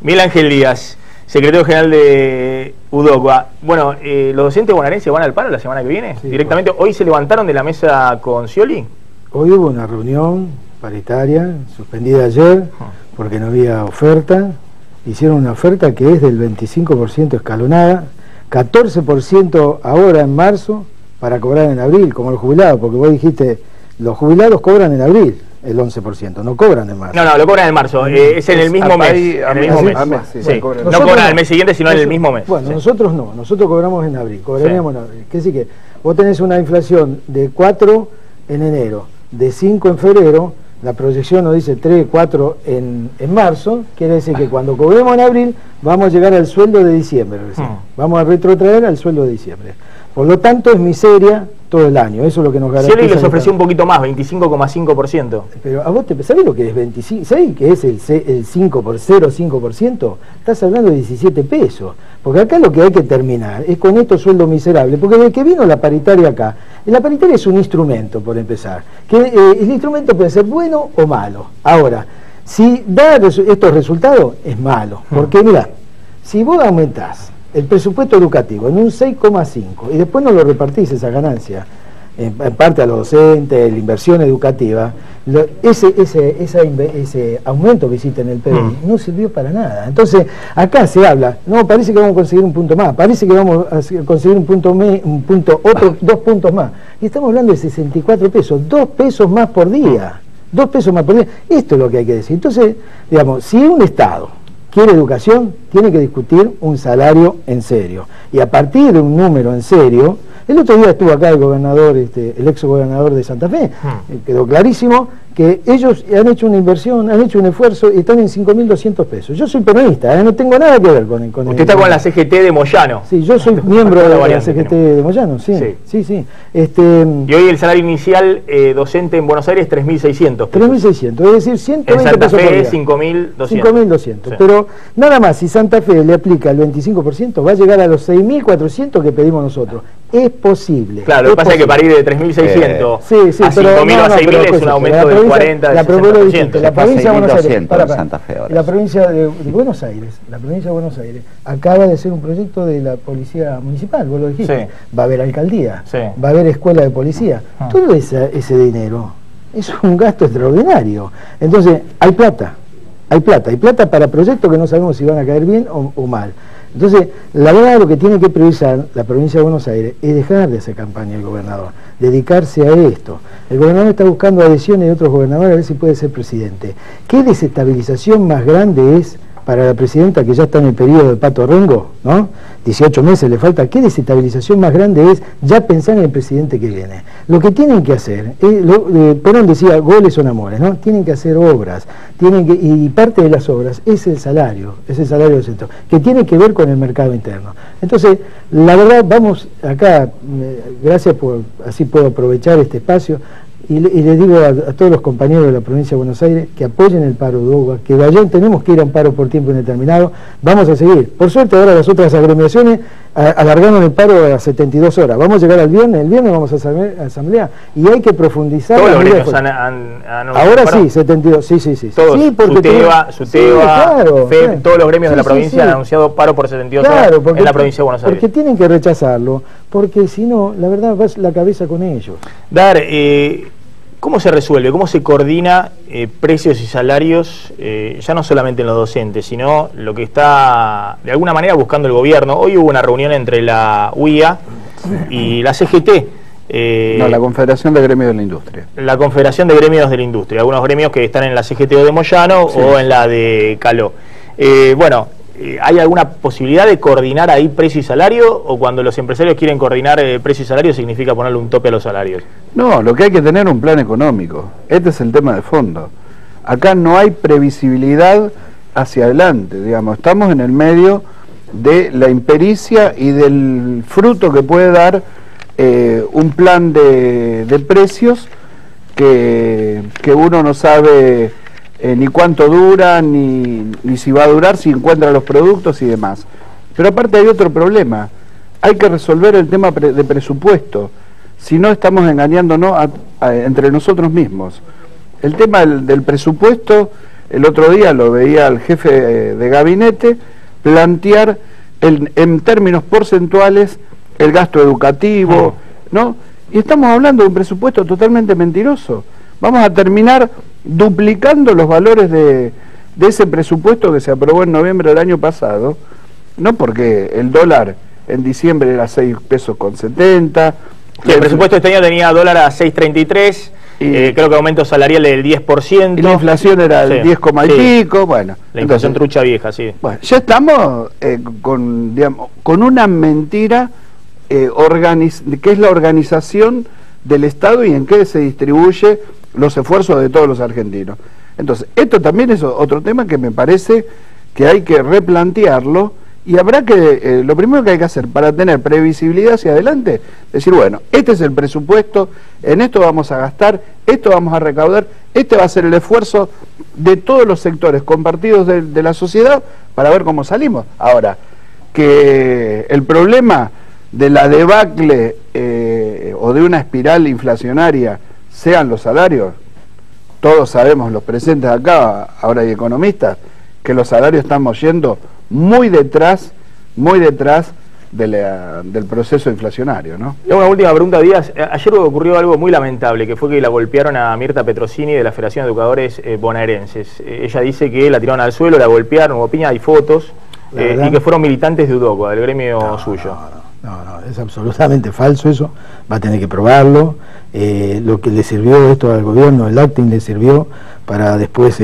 Miguel Ángel Díaz, secretario general de UDOCA. Bueno, ¿los docentes bonaerenses van al paro la semana que viene? Sí, directamente. ¿Hoy se levantaron de la mesa con Scioli? Hoy hubo una reunión paritaria, suspendida ayer, porque no había oferta. Hicieron una oferta que es del 25% escalonada, 14% ahora en marzo, para cobrar en abril, como los jubilados, porque vos dijiste, los jubilados cobran en abril el 11%, no cobran en marzo. No, lo cobran en marzo, es en el mismo mes. En el mismo mes. No cobran al mes siguiente, sino en el mismo mes. Bueno, nosotros no, nosotros cobramos en abril, cobraríamos en abril. Quiere decir que vos tenés una inflación de 4 en enero, de 5 en febrero, la proyección nos dice 3, 4 en marzo, quiere decir que cuando cobremos en abril vamos a llegar al sueldo de diciembre recién. Vamos a retrotraer al sueldo de diciembre. Por lo tanto es miseria todo el año, eso es lo que nos garantiza. Scioli les ofreció un poquito más, 25,5%. Pero a vos ¿sabés lo que es 25? ¿Sabés que es el 0,5%? Estás hablando de 17 pesos. Porque acá lo que hay que terminar es con estos sueldos miserables, porque desde que vino la paritaria acá, la paritaria es un instrumento, por empezar, que el instrumento puede ser bueno o malo. Ahora, si da estos resultados, es malo, porque mira, Si vos aumentás el presupuesto educativo en un 6,5 y después no lo repartís esa ganancia, en parte a los docentes, la inversión educativa, ese aumento que hiciste en el PBI no sirvió para nada. Entonces, acá se habla, no, parece que vamos a conseguir un punto más, parece que vamos a conseguir otros 2 puntos más. Y estamos hablando de 64 pesos, 2 pesos más por día. 2 pesos más por día. Esto es lo que hay que decir. Entonces, digamos, si un Estado quiere educación, tiene que discutir un salario en serio. Y a partir de un número en serio, el otro día estuvo acá el gobernador, el ex gobernador de Santa Fe, quedó clarísimo que ellos han hecho una inversión, han hecho un esfuerzo y están en 5.200 pesos. Yo soy peronista, no tengo nada que ver con Usted está con la CGT de Moyano. Sí, yo soy miembro de la CGT de Moyano, sí. Y hoy el salario inicial docente en Buenos Aires 3.600 pesos. 3.600, es decir, 120 en Santa pesos Fe, por día. 5.200. 5.200, Sí. Pero nada más, si Santa Fe le aplica el 25%, va a llegar a los 6.400 que pedimos nosotros. Es posible. Claro, lo que pasa es que para ir de 3.600 a 5.000 o a 6.000 es un aumento del 40, del 60%. La provincia de Buenos Aires, Santa Fe ahora. la provincia de Buenos Aires, acaba de hacer un proyecto de la policía municipal, vos lo dijiste. Sí. Va a haber alcaldía, Sí. va a haber escuela de policía. Todo ese dinero es un gasto extraordinario. Entonces, hay plata para proyectos que no sabemos si van a caer bien o mal. Entonces, la verdad, lo que tiene que priorizar la provincia de Buenos Aires es dejar de hacer campaña el gobernador, dedicarse a esto. El gobernador está buscando adhesiones de otros gobernadores a ver si puede ser presidente. ¿Qué desestabilización más grande es para la presidenta que ya está en el periodo de Pato Rengo, ¿no? 18 meses le falta? ¿Qué desestabilización más grande es ya pensar en el presidente que viene? Lo que tienen que hacer, Perón decía, goles son amores, ¿no? Tienen que hacer obras, y parte de las obras es el salario del sector, que tiene que ver con el mercado interno. Entonces, la verdad, vamos acá, gracias por, así puedo aprovechar este espacio, y les digo a todos los compañeros de la provincia de Buenos Aires que apoyen el paro de UBA, que vayan, tenemos que ir a un paro por tiempo indeterminado, vamos a seguir. Por suerte ahora las otras agremiaciones alargaron el paro a 72 horas, vamos a llegar al viernes, el viernes vamos a asamblea, y hay que profundizar. Todos los gremios han ahora sí, 72, sí. Todos, sí, SUTEBA, claro, FEB, todos los gremios de la provincia han anunciado paro por 72 horas en la provincia de Buenos Aires. Porque tienen que rechazarlo, porque si no, la verdad, vas la cabeza con ellos. Dar, ¿cómo se resuelve, cómo se coordina precios y salarios, ya no solamente en los docentes, sino lo que está de alguna manera buscando el gobierno? Hoy hubo una reunión entre la UIA y la CGT. No, la Confederación de Gremios de la Industria. La Confederación de Gremios de la Industria, algunos gremios que están en la CGT de Moyano o en la de Caló. ¿Hay alguna posibilidad de coordinar ahí precio y salario, o cuando los empresarios quieren coordinar precio y salario significa ponerle un tope a los salarios? No, lo que hay que tener es un plan económico. Este es el tema de fondo. Acá no hay previsibilidad hacia adelante, digamos, estamos en el medio de la impericia y del fruto que puede dar un plan de precios que uno no sabe ni cuánto dura, ni si va a durar, si encuentra los productos y demás. Pero aparte hay otro problema, hay que resolver el tema de presupuesto, si no estamos engañándonos entre nosotros mismos. El tema del presupuesto, el otro día lo veía al jefe de gabinete plantear en términos porcentuales el gasto educativo, ¿no? Y estamos hablando de un presupuesto totalmente mentiroso. Vamos a terminar duplicando los valores de ese presupuesto que se aprobó en noviembre del año pasado, no porque el dólar en diciembre era 6 pesos con 70. Sí, el presupuesto este año tenía dólar a 6.33, creo que aumento salarial del 10%. Y la inflación era del 10, y pico, bueno. La inflación trucha vieja, sí. Bueno, ya estamos con una mentira que es la organización del Estado y en qué se distribuye los esfuerzos de todos los argentinos. Entonces, esto también es otro tema que me parece que hay que replantearlo, y habrá que, lo primero que hay que hacer para tener previsibilidad hacia adelante, decir, bueno, este es el presupuesto, en esto vamos a gastar, esto vamos a recaudar, este va a ser el esfuerzo de todos los sectores compartidos de la sociedad para ver cómo salimos. Ahora, que el problema de la debacle o de una espiral inflacionaria sean los salarios, todos sabemos, los presentes acá, ahora hay economistas, que los salarios estamos yendo muy detrás del proceso inflacionario, ¿no? Y una última pregunta, Díaz. Ayer ocurrió algo muy lamentable, que fue que la golpearon a Mirta Petrosini de la Federación de Educadores Bonaerenses. Ella dice que la tiraron al suelo, la golpearon, hubo piña, hay fotos, y que fueron militantes de UDOCO, del gremio suyo. No, es absolutamente falso eso, va a tener que probarlo. Lo que le sirvió esto al gobierno, el acting le sirvió para después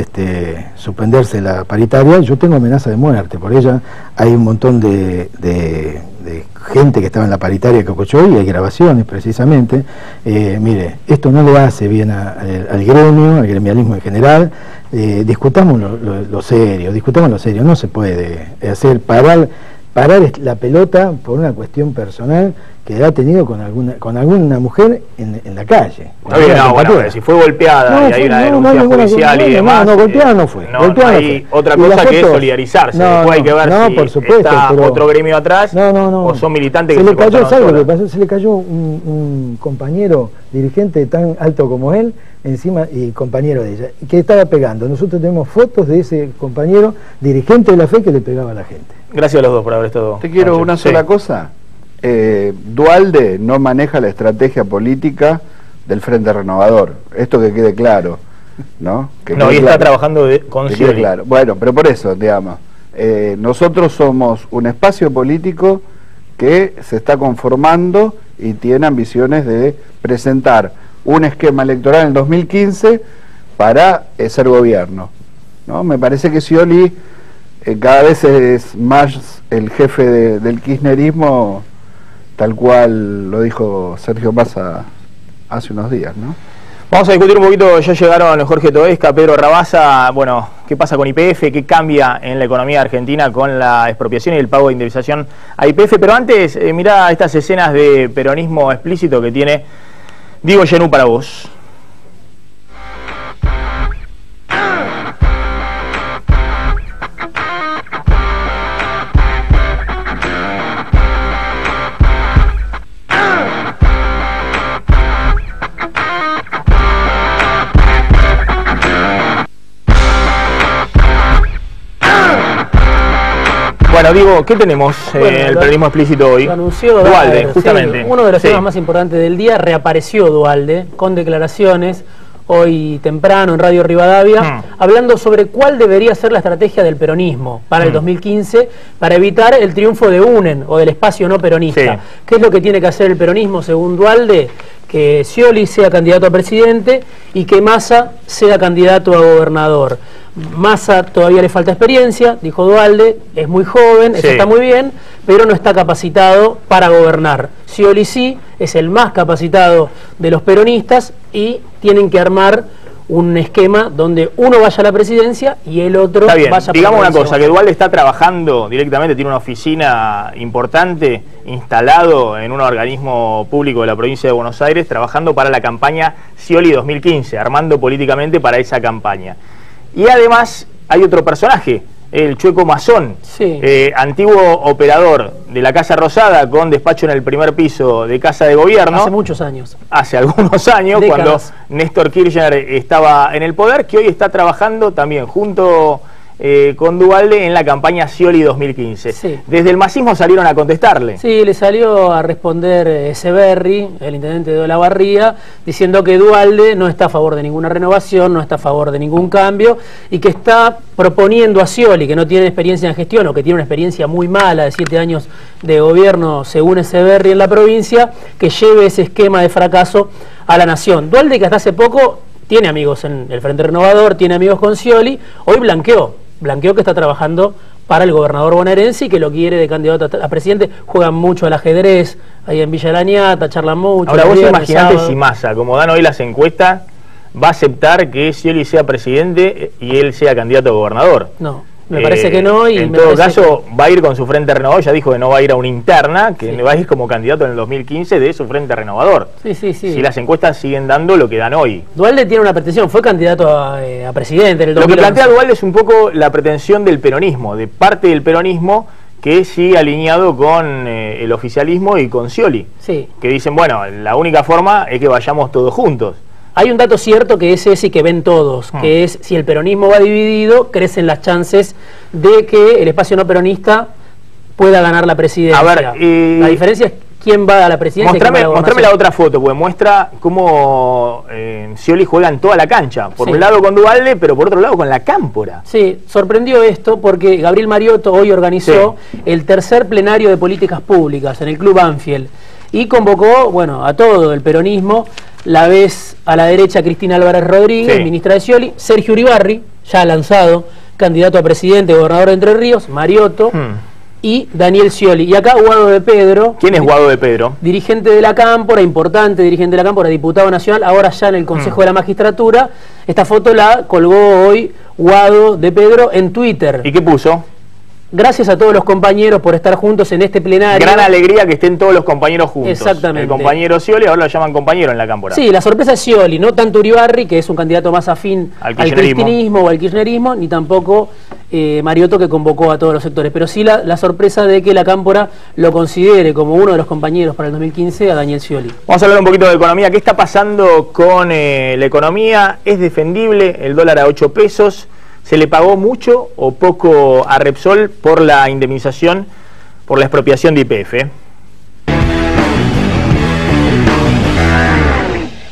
suspenderse la paritaria. Yo tengo amenaza de muerte por ella, hay un montón de gente que estaba en la paritaria de Cocochoy y hay grabaciones precisamente. Mire, esto no le hace bien al gremio, al gremialismo en general. Discutamos lo serio, no se puede hacer parar la pelota por una cuestión personal que ha tenido con alguna mujer en la calle. Bueno, si fue golpeada y hay una denuncia judicial y demás. No, golpeada no fue. Hay otra cosa que es solidarizarse. Después hay que ver si por supuesto, está otro gremio atrás o son militantes que se cayó. ¿Sabes lo que pasó? Se le cayó un compañero dirigente tan alto como él encima y compañero de ella, que estaba pegando. Nosotros tenemos fotos de ese compañero dirigente de la fe que le pegaba a la gente. Gracias a los dos por haber estado. Te quiero una sola cosa. Duhalde no maneja la estrategia política del Frente Renovador. Esto que quede claro, ¿no? Y está trabajando con Scioli. Claro. Bueno, pero por eso, digamos, nosotros somos un espacio político que se está conformando y tiene ambiciones de presentar un esquema electoral en el 2015 para ser gobierno, ¿no? Me parece que Scioli cada vez es más el jefe del kirchnerismo, tal cual lo dijo Sergio Massa hace unos días, ¿no? Vamos a discutir un poquito, ya llegaron Jorge Todesca, Pedro Rabasa, bueno, ¿qué pasa con YPF? ¿Qué cambia en la economía argentina con la expropiación y el pago de indemnización a YPF? Pero antes, mirá estas escenas de peronismo explícito que tiene Diego Genú para vos. Bueno, Diego, ¿qué tenemos en el peronismo explícito hoy? Lo anunció Duhalde, justamente. Sí, uno de los temas más importantes del día, reapareció Duhalde con declaraciones hoy temprano en Radio Rivadavia, hablando sobre cuál debería ser la estrategia del peronismo para el 2015 para evitar el triunfo de UNEN o del espacio no peronista. ¿Qué es lo que tiene que hacer el peronismo según Duhalde? Que Scioli sea candidato a presidente y que Massa sea candidato a gobernador. Massa todavía le falta experiencia, dijo Duhalde, es muy joven, eso está muy bien, pero no está capacitado para gobernar. Scioli sí, es el más capacitado de los peronistas y tienen que armar un esquema donde uno vaya a la presidencia y el otro vaya a la presidencia. Digamos una cosa, que Duhalde está trabajando directamente, tiene una oficina importante instalado en un organismo público de la provincia de Buenos Aires, trabajando para la campaña Scioli 2015, armando políticamente para esa campaña. Y además hay otro personaje, el Chueco Mazón, antiguo operador de la Casa Rosada con despacho en el primer piso de Casa de Gobierno. Hace muchos años. Hace algunos años, décadas, cuando Néstor Kirchner estaba en el poder, que hoy está trabajando también junto con Duhalde en la campaña Scioli 2015. Sí. Desde el masismo salieron a contestarle. Sí, le salió a responder Severri, el intendente de Olavarría, diciendo que Duhalde no está a favor de ninguna renovación, no está a favor de ningún cambio y que está proponiendo a Scioli, que no tiene experiencia en gestión o que tiene una experiencia muy mala de 7 años de gobierno, según Severri en la provincia, que lleve ese esquema de fracaso a la nación. Duhalde, que hasta hace poco tiene amigos en el Frente Renovador, tiene amigos con Scioli, hoy blanqueó que está trabajando para el gobernador bonaerense y que lo quiere de candidato a presidente. Juegan mucho al ajedrez ahí en Villa Laniata, charlan mucho. Ahora vos imaginate si Massa, como dan hoy las encuestas, va a aceptar que Scioli sea presidente y él sea candidato a gobernador. No, me parece que no. Y en todo caso va a ir con su Frente Renovador, ya dijo que no va a ir a una interna, que va a ir como candidato en el 2015 de su Frente Renovador. Si las encuestas siguen dando lo que dan hoy. Duhalde tiene una pretensión, fue candidato a presidente en el 2011. Lo que plantea Duhalde es un poco la pretensión del peronismo, de parte del peronismo que sigue alineado con el oficialismo y con Scioli. Que dicen, bueno, la única forma es que vayamos todos juntos. Hay un dato cierto que es ese y que ven todos, que es si el peronismo va dividido, crecen las chances de que el espacio no peronista pueda ganar la presidencia. A ver, la diferencia es quién va a la presidencia. Mostrame la otra foto, porque muestra cómo Scioli juega en toda la cancha. Por un lado con Duhalde, pero por otro lado con la Cámpora. Sí, sorprendió esto porque Gabriel Mariotto hoy organizó el tercer plenario de políticas públicas en el Club Banfield y convocó, bueno, a todo el peronismo. La vez a la derecha Cristina Álvarez Rodríguez, ministra de Scioli, Sergio Uribarri, ya lanzado, candidato a presidente, gobernador de Entre Ríos, Mariotto y Daniel Scioli. Y acá Guado de Pedro. ¿Quién es Guado de Pedro? Dirigente de la Cámpora, importante dirigente de la Cámpora, diputado nacional, ahora ya en el Consejo de la Magistratura. Esta foto la colgó hoy Guado de Pedro en Twitter. ¿Y qué puso? Gracias a todos los compañeros por estar juntos en este plenario. Gran alegría que estén todos los compañeros juntos. Exactamente. El compañero Scioli, ahora lo llaman compañero en la Cámpora. Sí, la sorpresa es Scioli, no tanto Uribarri, que es un candidato más afín al cristinismo o al kirchnerismo, ni tampoco Mariotto, que convocó a todos los sectores. Pero sí la sorpresa de que la Cámpora lo considere como uno de los compañeros para el 2015 a Daniel Scioli. Vamos a hablar un poquito de economía. ¿Qué está pasando con la economía? ¿Es defendible el dólar a 8 pesos? ¿Se le pagó mucho o poco a Repsol por la indemnización por la expropiación de YPF?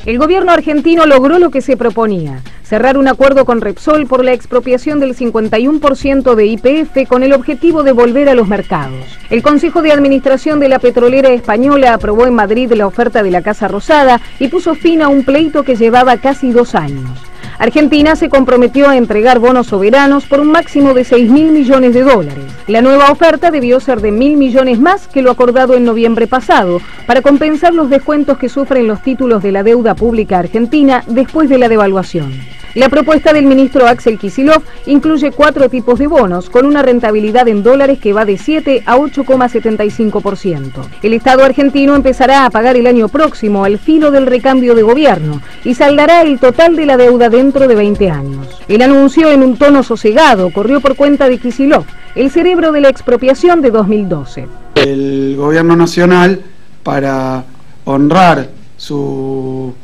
El gobierno argentino logró lo que se proponía, cerrar un acuerdo con Repsol por la expropiación del 51% de YPF con el objetivo de volver a los mercados. El Consejo de Administración de la Petrolera Española aprobó en Madrid la oferta de la Casa Rosada y puso fin a un pleito que llevaba casi 2 años. Argentina se comprometió a entregar bonos soberanos por un máximo de 6.000 millones de dólares. La nueva oferta debió ser de 1.000 millones más que lo acordado en noviembre pasado, para compensar los descuentos que sufren los títulos de la deuda pública argentina después de la devaluación. La propuesta del ministro Axel Kicillof incluye 4 tipos de bonos con una rentabilidad en dólares que va de 7 a 8,75%. El Estado argentino empezará a pagar el año próximo al filo del recambio de gobierno y saldará el total de la deuda dentro de 20 años. El anuncio en un tono sosegado corrió por cuenta de Kicillof, el cerebro de la expropiación de 2012. El gobierno nacional, para honrar su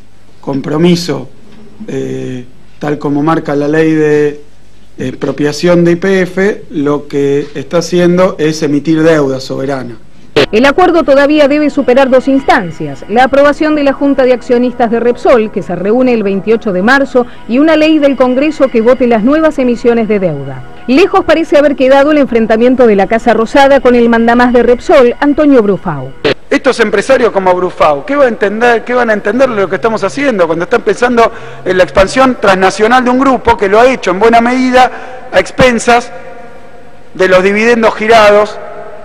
compromiso tal como marca la ley de expropiación de YPF, lo que está haciendo es emitir deuda soberana. El acuerdo todavía debe superar 2 instancias, la aprobación de la Junta de Accionistas de Repsol, que se reúne el 28 de marzo, y una ley del Congreso que vote las nuevas emisiones de deuda. Lejos parece haber quedado el enfrentamiento de la Casa Rosada con el mandamás de Repsol, Antonio Brufau. Estos empresarios como Brufau, ¿qué van a entender de lo que estamos haciendo cuando están pensando en la expansión transnacional de un grupo que lo ha hecho en buena medida a expensas de los dividendos girados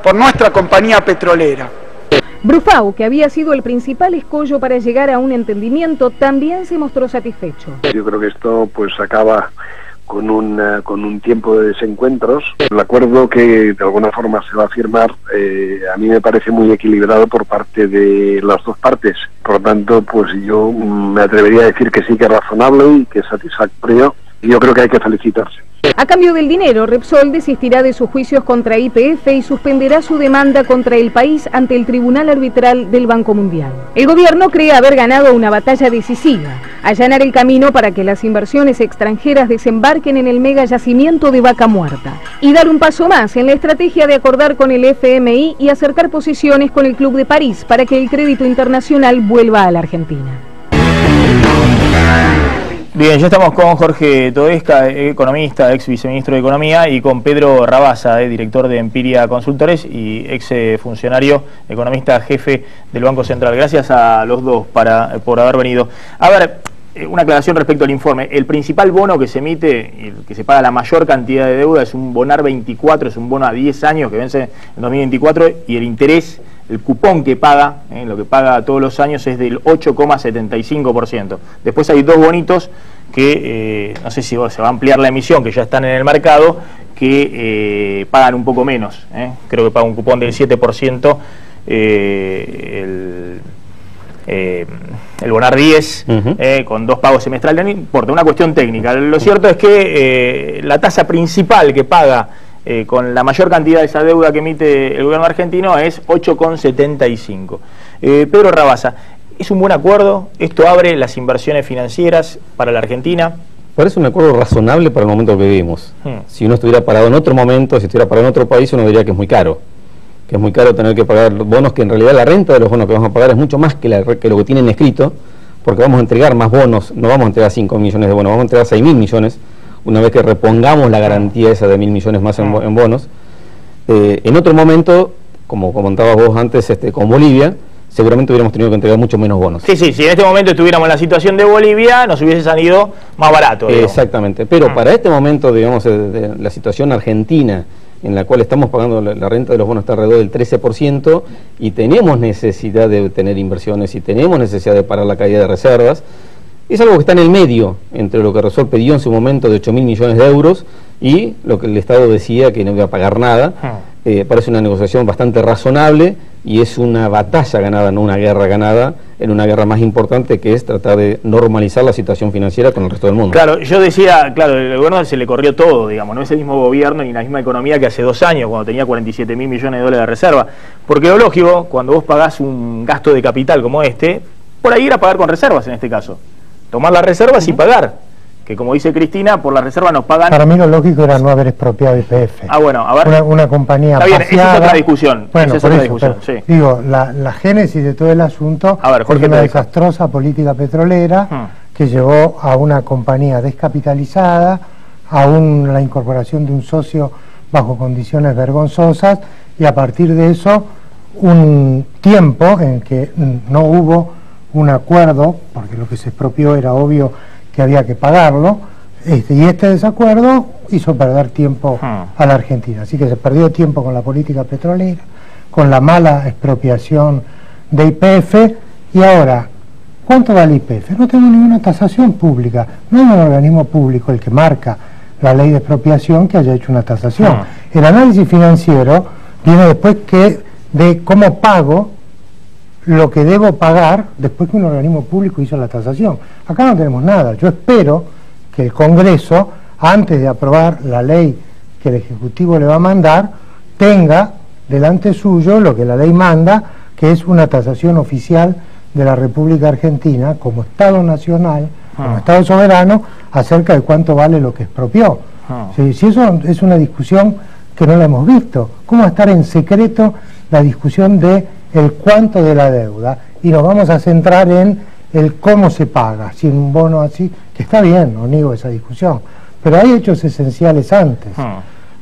por nuestra compañía petrolera? Brufau, que había sido el principal escollo para llegar a un entendimiento, también se mostró satisfecho. Yo creo que esto pues acaba con un tiempo de desencuentros. El acuerdo que de alguna forma se va a firmar a mí me parece muy equilibrado por parte de las dos partes. Por lo tanto, pues yo me atrevería a decir que sí, que es razonable y que es satisfactorio, y yo creo que hay que felicitarse. A cambio del dinero, Repsol desistirá de sus juicios contra YPF y suspenderá su demanda contra el país ante el Tribunal Arbitral del Banco Mundial. El gobierno cree haber ganado una batalla decisiva, allanar el camino para que las inversiones extranjeras desembarquen en el mega yacimiento de Vaca Muerta y dar un paso más en la estrategia de acordar con el FMI y acercar posiciones con el Club de París para que el crédito internacional vuelva a la Argentina. Bien, ya estamos con Jorge Todesca, economista, ex viceministro de Economía, y con Pedro Rabasa, director de Empiria Consultores y ex funcionario, economista jefe del Banco Central. Gracias a los dos por haber venido. A ver, una aclaración respecto al informe. El principal bono que se emite, el que se paga la mayor cantidad de deuda, es un Bonar 24, es un bono a 10 años que vence en 2024, y el interés, el cupón que paga, lo que paga todos los años, es del 8,75%. Después hay 2 bonitos que, no sé si se va a ampliar la emisión, que ya están en el mercado, que pagan un poco menos. Creo que paga un cupón del 7%, el Bonar 10, con 2 pagos semestrales. No importa, una cuestión técnica. Lo cierto es que la tasa principal que paga con la mayor cantidad de esa deuda que emite el gobierno argentino es 8,75. Pedro Rabasa, ¿Es un buen acuerdo? ¿Esto abre las inversiones financieras para la Argentina? Parece un acuerdo razonable para el momento que vivimos. Si uno estuviera parado en otro momento, si estuviera parado en otro país, uno diría que es muy caro. Que es muy caro tener que pagar bonos, que en realidad la renta de los bonos que vamos a pagar es mucho más que lo que tienen escrito, porque vamos a entregar más bonos, no vamos a entregar 5 millones de bonos, vamos a entregar 6.000 millones, una vez que repongamos la garantía esa de 1.000 millones más en bonos. En otro momento, como comentabas vos antes, con Bolivia, seguramente hubiéramos tenido que entregar mucho menos bonos. Sí, si en este momento estuviéramos en la situación de Bolivia, nos hubiese salido más barato. Exactamente, pero para este momento, digamos, de la situación argentina, en la cual estamos pagando la renta de los bonos está alrededor del 13%, y tenemos necesidad de tener inversiones, y tenemos necesidad de parar la caída de reservas, es algo que está en el medio entre lo que Repsol pidió en su momento de 8.000 millones de euros y lo que el Estado decía que no iba a pagar nada. Parece una negociación bastante razonable y es una batalla ganada, no una guerra ganada, en una guerra más importante, que es tratar de normalizar la situación financiera con el resto del mundo. Claro, yo decía, claro, el gobierno se le corrió todo, digamos, no es el mismo gobierno ni la misma economía que hace 2 años, cuando tenía 47.000 millones de dólares de reserva, porque lo lógico, cuando vos pagás un gasto de capital como este, por ahí era pagar con reservas en este caso, tomar las reservas y pagar. Que como dice Cristina, por la reserva nos pagan... Para mí lo lógico era no haber expropiado YPF. Ah, bueno, a ver... Una compañía está bien, paseada. esa es otra discusión. Bueno, esa por es eso, otra discusión, sí. Digo, la génesis de todo el asunto es una desastrosa política petrolera que llevó a una compañía descapitalizada, a la incorporación de un socio bajo condiciones vergonzosas, y a partir de eso un tiempo en que no hubo un acuerdo, porque lo que se expropió era obvio que había que pagarlo, y este desacuerdo hizo perder tiempo a la Argentina. Así que se perdió tiempo con la política petrolera, con la mala expropiación de YPF, y ahora, ¿cuánto vale YPF? No tengo ninguna tasación pública, no hay un organismo público el que marca la ley de expropiación que haya hecho una tasación. El análisis financiero viene después de cómo pago lo que debo pagar después que un organismo público hizo la tasación. Acá no tenemos nada. Yo espero que el Congreso, antes de aprobar la ley que el Ejecutivo le va a mandar, tenga delante suyo lo que la ley manda, que es una tasación oficial de la República Argentina como Estado nacional, como Estado soberano, acerca de cuánto vale lo que expropió. Si eso es una discusión que no la hemos visto, ¿cómo va a estar en secreto la discusión de el cuánto de la deuda? Y nos vamos a centrar en el cómo se paga, si un bono así, que está bien, no niego esa discusión, pero hay hechos esenciales antes.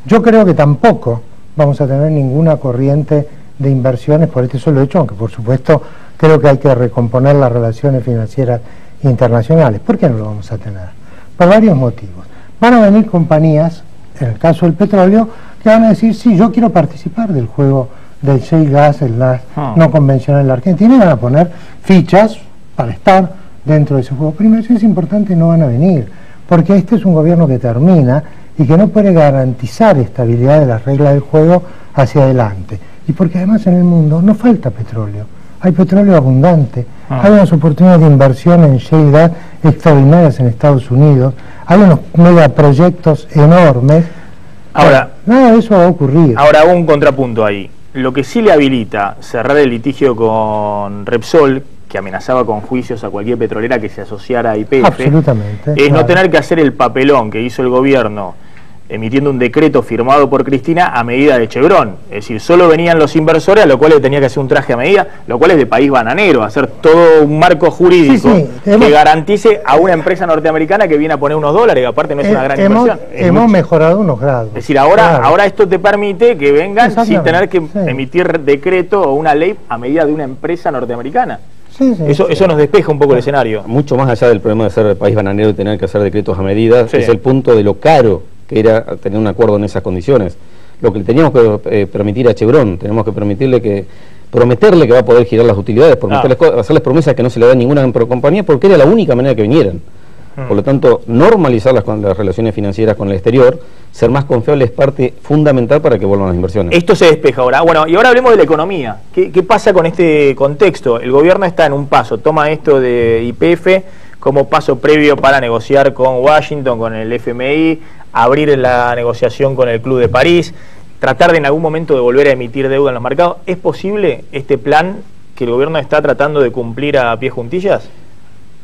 Yo creo que tampoco vamos a tener ninguna corriente de inversiones por este solo hecho, aunque por supuesto creo que hay que recomponer las relaciones financieras internacionales. ¿Por qué no lo vamos a tener? Por varios motivos. Van a venir compañías, en el caso del petróleo, que van a decir, sí, yo quiero participar del juego del shale gas, el gas no convencional en la Argentina, y van a poner fichas para estar dentro de ese juego. Primero, si es importante, no van a venir, porque este es un gobierno que termina y que no puede garantizar estabilidad de las reglas del juego hacia adelante. Y porque además en el mundo no falta petróleo, hay petróleo abundante, hay unas oportunidades de inversión en shale gas extraordinarias en Estados Unidos, hay unos megaproyectos enormes. Ahora, nada de eso va a ocurrir. Ahora, un contrapunto ahí. Lo que sí le habilita cerrar el litigio con Repsol, que amenazaba con juicios a cualquier petrolera que se asociara a YPF, absolutamente, es no tener que hacer el papelón que hizo el gobierno emitiendo un decreto firmado por Cristina a medida de Chevron. Es decir, solo venían los inversores, a lo cual le tenía que hacer un traje a medida, lo cual es de país bananero, hacer todo un marco jurídico que garantice a una empresa norteamericana que viene a poner unos dólares, que aparte no es una gran inversión. Hemos mejorado unos grados. Es decir, ahora esto te permite que vengan sin tener que emitir decreto o una ley a medida de una empresa norteamericana. Eso nos despeja un poco el escenario. Mucho más allá del problema de ser país bananero y tener que hacer decretos a medida, es el punto de lo caro que era tener un acuerdo en esas condiciones. Lo que le teníamos que permitir a Chevron, tenemos que prometerle que va a poder girar las utilidades, hacerles promesas que no se le da a ninguna compañía, porque era la única manera que vinieran. Por lo tanto, normalizar las relaciones financieras con el exterior, ser más confiable, es parte fundamental para que vuelvan las inversiones. Esto se despeja ahora. Bueno, y ahora hablemos de la economía. ¿Qué pasa con este contexto? El gobierno está en un paso, toma esto de YPF como paso previo para negociar con Washington, con el FMI, abrir la negociación con el Club de París, tratar de en algún momento de volver a emitir deuda en los mercados. ¿Es posible este plan que el gobierno está tratando de cumplir a pie juntillas?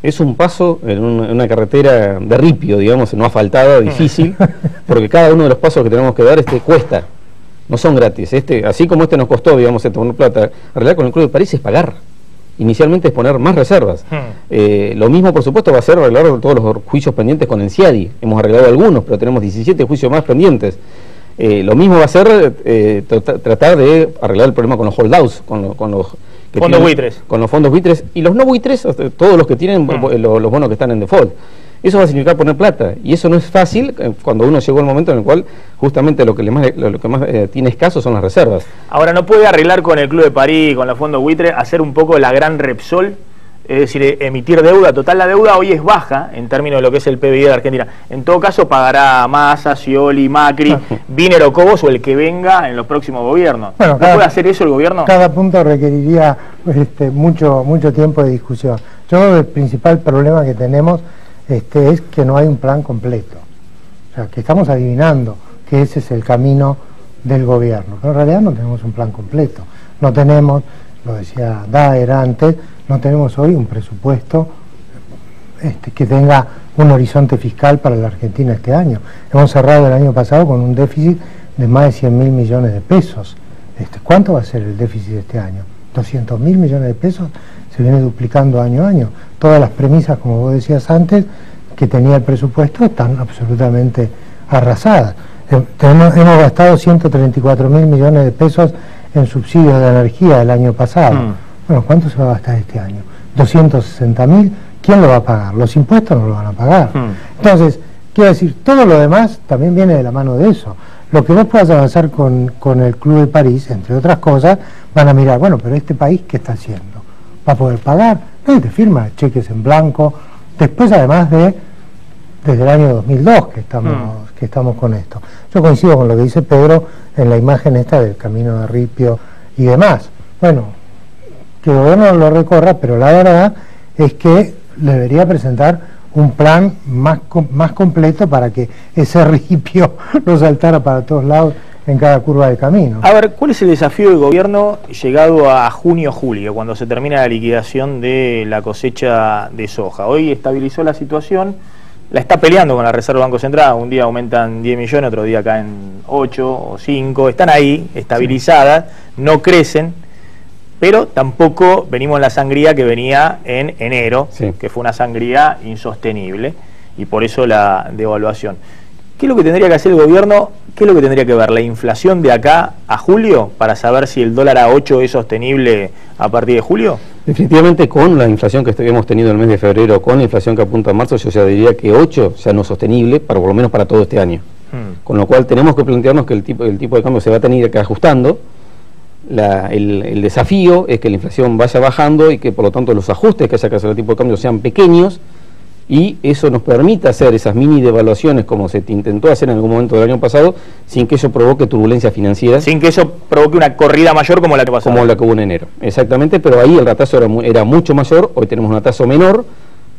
Es un paso en una carretera de ripio, digamos, no asfaltada, difícil, porque cada uno de los pasos que tenemos que dar cuesta, no son gratis. Así como nos costó, digamos, poner plata, arreglar con el Club de París es pagar. Inicialmente es poner más reservas. Lo mismo, por supuesto, va a ser arreglar todos los juicios pendientes con el CIADI. Hemos arreglado algunos, pero tenemos 17 juicios más pendientes. Lo mismo va a ser tratar de arreglar el problema con los holdouts, con los fondos buitres. Con los fondos buitres y los no buitres, todos los que tienen los bonos que están en default. Eso va a significar poner plata, y eso no es fácil cuando uno llegó al momento en el cual justamente lo que más tiene escaso son las reservas. Ahora, ¿no puede arreglar con el Club de París, con los fondos buitres, hacer un poco la gran Repsol? Es decir, emitir deuda. Total, la deuda hoy es baja en términos de lo que es el PBI de la Argentina. En todo caso, pagará Massa, Scioli, Macri, Wiener o Cobos o el que venga en los próximos gobiernos. Bueno, ¿no puede hacer eso el gobierno? Cada punto requeriría mucho tiempo de discusión. Yo creo que el principal problema que tenemos es que no hay un plan completo. O sea, que estamos adivinando que ese es el camino del gobierno. Pero en realidad no tenemos un plan completo. No tenemos, lo decía Daer antes, no tenemos hoy un presupuesto que tenga un horizonte fiscal para la Argentina este año. Hemos cerrado el año pasado con un déficit de más de 100.000 millones de pesos. ¿Cuánto va a ser el déficit de este año? 200.000 millones de pesos, se viene duplicando año a año. Todas las premisas, como vos decías antes, que tenía el presupuesto están absolutamente arrasadas. Hemos gastado 134.000 millones de pesos en subsidios de energía el año pasado. Bueno, ¿cuánto se va a gastar este año? 260.000, ¿quién lo va a pagar? Los impuestos no lo van a pagar. Entonces, quiero decir, todo lo demás también viene de la mano de eso. Lo que vos puedas avanzar con el Club de París, entre otras cosas, van a mirar, bueno, pero este país, ¿qué está haciendo? ¿Va a poder pagar? Nadie te firma cheques en blanco. Después, además desde el año 2002 que estamos con esto. Yo coincido con lo que dice Pedro en la imagen esta del camino de ripio y demás. Bueno, que el gobierno lo recorra, pero la verdad es que debería presentar un plan más completo para que ese ripio no saltara para todos lados en cada curva de camino. A ver, ¿cuál es el desafío del gobierno llegado a junio-julio, cuando se termina la liquidación de la cosecha de soja? Hoy estabilizó la situación, la está peleando con la Reserva Banco Central, un día aumentan 10 millones, otro día caen 8 o 5, están ahí, estabilizadas, no crecen, pero tampoco venimos en la sangría que venía en enero, que fue una sangría insostenible, y por eso la devaluación. ¿Qué es lo que tendría que hacer el gobierno? ¿Qué es lo que tendría que ver la inflación de acá a julio para saber si el dólar a 8 es sostenible a partir de julio? Definitivamente con la inflación que hemos tenido en el mes de febrero, con la inflación que apunta a marzo, yo ya diría que 8 ya no es sostenible, por lo menos para todo este año. Con lo cual tenemos que plantearnos que el tipo de cambio se va a tener que ir ajustando. El desafío es que la inflación vaya bajando y que por lo tanto los ajustes que haya que hacer al tipo de cambio sean pequeños, y eso nos permita hacer esas mini devaluaciones como se intentó hacer en algún momento del año pasado, sin que eso provoque turbulencia financiera. Sin que eso provoque una corrida mayor como la que pasó. Como la que hubo en enero, exactamente, pero ahí el ratazo era mucho mayor, hoy tenemos un ratazo menor,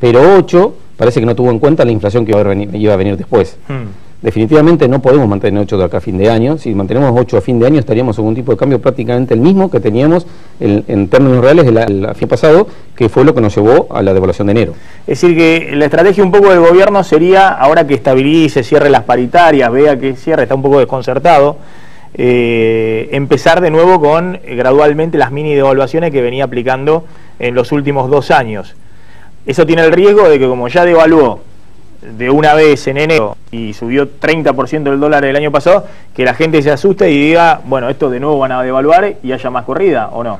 pero 8 parece que no tuvo en cuenta la inflación que iba a venir después. Definitivamente no podemos mantener 8 de acá a fin de año. Si mantenemos 8 a fin de año estaríamos en un tipo de cambio prácticamente el mismo que teníamos en términos reales el año pasado, que fue lo que nos llevó a la devaluación de enero. Es decir, que la estrategia un poco del gobierno sería, ahora que estabilice, cierre las paritarias, vea que cierre, está un poco desconcertado, empezar de nuevo con gradualmente las mini devaluaciones que venía aplicando en los últimos 2 años. Eso tiene el riesgo de que, como ya devaluó de una vez en enero y subió 30% del dólar el año pasado, que la gente se asuste y diga, bueno, esto de nuevo van a devaluar y haya más corrida, ¿o no?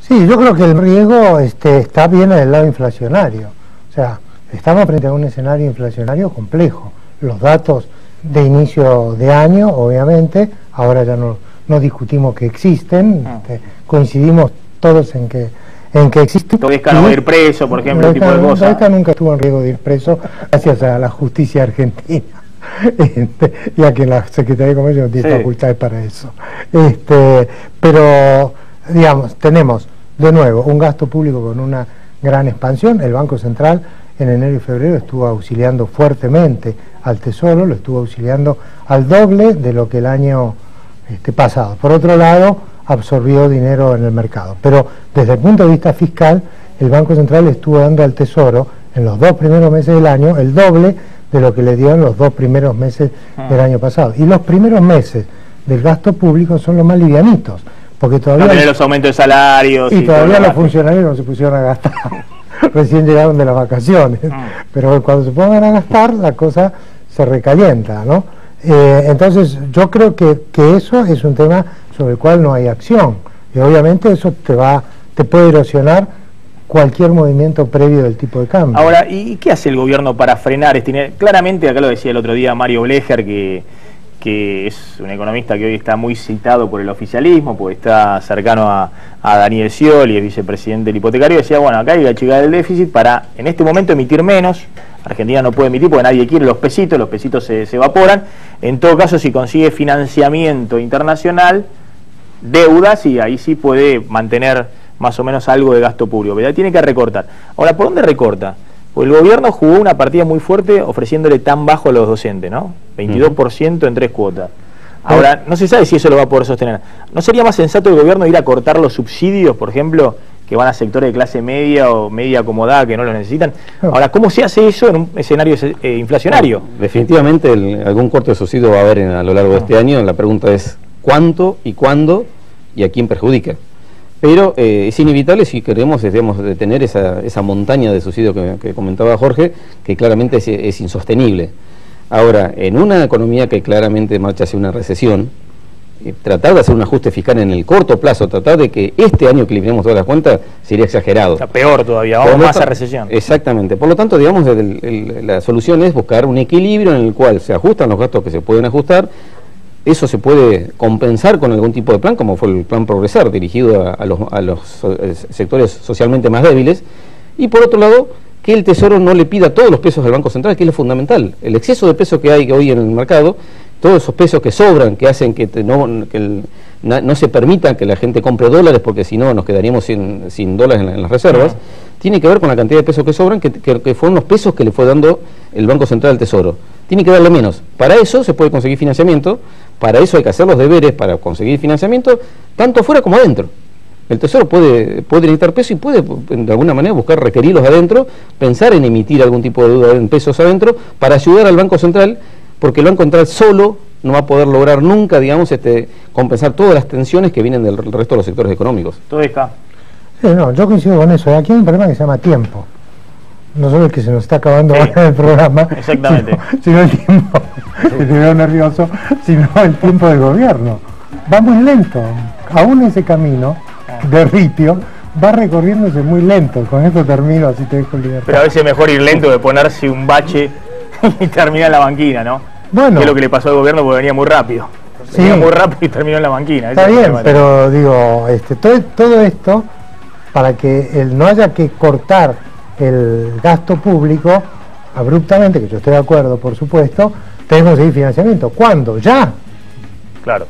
Sí, yo creo que el riesgo está bien del lado inflacionario. O sea, estamos frente a un escenario inflacionario complejo. Los datos de inicio de año, obviamente, ahora ya no discutimos que existen, coincidimos todos en que existe. Todesca no va a ir preso, por ejemplo, ese tipo de cosas. Todesca nunca estuvo en riesgo de ir preso, gracias a la justicia argentina, ya que la Secretaría de Comercio no tiene facultades para eso. Pero, digamos, tenemos de nuevo un gasto público con una gran expansión. El Banco Central en enero y febrero estuvo auxiliando fuertemente al Tesoro, lo estuvo auxiliando al doble de lo que el año pasado. Por otro lado, absorbió dinero en el mercado. Pero desde el punto de vista fiscal, el Banco Central estuvo dando al Tesoro en los 2 primeros meses del año el doble de lo que le dio en los 2 primeros meses del año pasado. Y los primeros meses del gasto público son los más livianitos, porque todavía no los aumentos de salarios y todavía los funcionarios no se pusieron a gastar. Recién llegaron de las vacaciones, pero cuando se pongan a gastar la cosa se recalienta, ¿no? Entonces yo creo que eso es un tema sobre el cual no hay acción, y obviamente eso te puede erosionar cualquier movimiento previo del tipo de cambio. Ahora, ¿y qué hace el gobierno para frenar este? Claramente, acá lo decía el otro día Mario Blecher, que es un economista que hoy está muy citado por el oficialismo, porque está cercano a Daniel Scioli, es vicepresidente del hipotecario, decía, bueno, acá hay que achicar el déficit para, en este momento, emitir menos. Argentina no puede emitir porque nadie quiere los pesitos se evaporan. En todo caso, si consigue financiamiento internacional, deudas, y ahí sí puede mantener más o menos algo de gasto público, pero ya tiene que recortar. Ahora, ¿por dónde recorta? Pues el gobierno jugó una partida muy fuerte ofreciéndole tan bajo a los docentes, ¿no? 22% en 3 cuotas. Ahora, no se sabe si eso lo va a poder sostener. ¿No sería más sensato el gobierno ir a cortar los subsidios, por ejemplo, que van a sectores de clase media o media acomodada que no los necesitan? Ahora, ¿cómo se hace eso en un escenario inflacionario? Definitivamente algún corte de subsidio va a haber a lo largo de este año. La pregunta es ¿cuánto y cuándo y a quién perjudica? Pero es inevitable si queremos detener esa montaña de subsidio que comentaba Jorge, que claramente es insostenible. Ahora, en una economía que claramente marcha hacia una recesión, tratar de hacer un ajuste fiscal en el corto plazo, tratar de que este año equilibremos todas las cuentas, sería exagerado. Está peor todavía, vamos más a recesión. Exactamente. Por lo tanto, digamos, la solución es buscar un equilibrio en el cual se ajustan los gastos que se pueden ajustar. Eso se puede compensar con algún tipo de plan, como fue el plan Progresar, dirigido a los sectores socialmente más débiles. Y por otro lado, que el Tesoro no le pida todos los pesos al Banco Central, que es lo fundamental. El exceso de pesos que hay hoy en el mercado, todos esos pesos que sobran, que hacen que no se permita que la gente compre dólares, porque si no nos quedaríamos sin dólares en las reservas, tiene que ver con la cantidad de pesos que sobran, que fueron los pesos que le fue dando el Banco Central al Tesoro. Tiene que darle menos. Para eso se puede conseguir financiamiento, para eso hay que hacer los deberes para conseguir financiamiento, tanto afuera como adentro. El Tesoro puede necesitar peso y puede de alguna manera buscar requerirlos adentro, pensar en emitir algún tipo de deuda en pesos adentro para ayudar al Banco Central, porque el Banco Central solo no va a poder lograr nunca, digamos, compensar todas las tensiones que vienen del resto de los sectores económicos. Todo está. Sí, no, yo coincido con eso. Aquí hay un problema que se llama tiempo. No solo el que se nos está acabando ahora el programa, exactamente, sino el tiempo, que te veo nervioso, sino el tiempo del gobierno. Va muy lento, aún ese camino de ripio va recorriéndose muy lento. Con esto termino, así te dejo libertad. Pero a veces es mejor ir lento que ponerse un bache y terminar en la banquina, ¿no? Bueno, que es lo que le pasó al gobierno, porque venía muy rápido. Venía muy rápido y terminó en la banquina. Está bien, pero digo, todo esto, para que no haya que cortar el gasto público abruptamente, que yo estoy de acuerdo, por supuesto, tenemos que seguir financiamiento. ¿Cuándo? ¿Ya? Claro.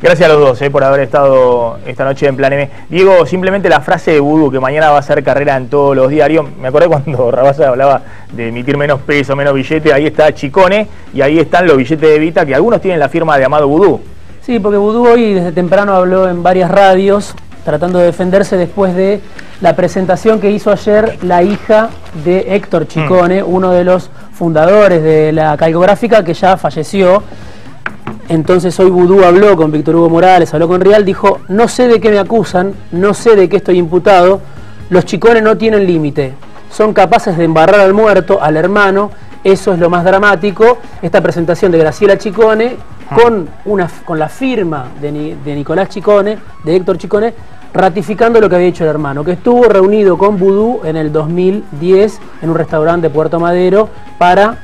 Gracias a los dos por haber estado esta noche en Plan M. Diego, simplemente la frase de Vudú, que mañana va a ser carrera en todos los diarios. Me acordé cuando Rabasa hablaba de emitir menos peso, menos billete. Ahí está Chicone y ahí están los billetes de Evita, que algunos tienen la firma de Amado Vudú. Sí, porque Vudú hoy desde temprano habló en varias radios, tratando de defenderse después de la presentación que hizo ayer la hija de Héctor Chicone, uno de los fundadores de la Calcográfica, que ya falleció. Entonces hoy Vudú habló con Víctor Hugo Morales, habló con Rial, dijo: no sé de qué me acusan, no sé de qué estoy imputado, los Chicone no tienen límite, son capaces de embarrar al muerto, al hermano, eso es lo más dramático. Esta presentación de Graciela Chicone con la firma de Nicolás Chicone, de Héctor Chicone, ratificando lo que había dicho el hermano, que estuvo reunido con Vudú en el 2010 en un restaurante de Puerto Madero para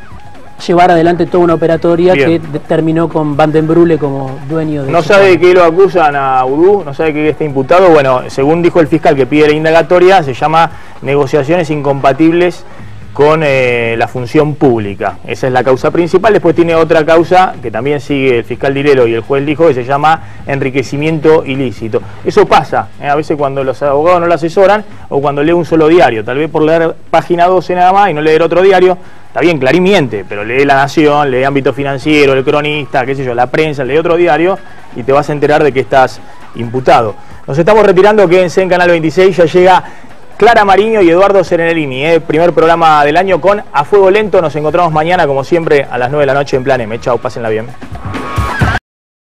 llevar adelante toda una operatoria que terminó con Vandenbrule como dueño de... ¿No sabe de qué lo acusan a Vudú? ¿No sabe que está imputado? Bueno, según dijo el fiscal que pide la indagatoria, se llama negociaciones incompatibles con la función pública. Esa es la causa principal. Después tiene otra causa que también sigue el fiscal Dilero y el juez dijo, que se llama enriquecimiento ilícito. Eso pasa a veces cuando los abogados no lo asesoran o cuando lee un solo diario, tal vez por leer página 12 nada más y no leer otro diario. Está bien, Clarín miente, pero lee La Nación, lee Ámbito Financiero, El Cronista, qué sé yo, La Prensa, lee otro diario y te vas a enterar de qué estás imputado. Nos estamos retirando, quédense en Canal 26, ya llega Clara Mariño y Eduardo Serenelini, primer programa del año con A Fuego Lento. Nos encontramos mañana, como siempre, a las 9 de la noche en Plan M. Chau, pásenla bien.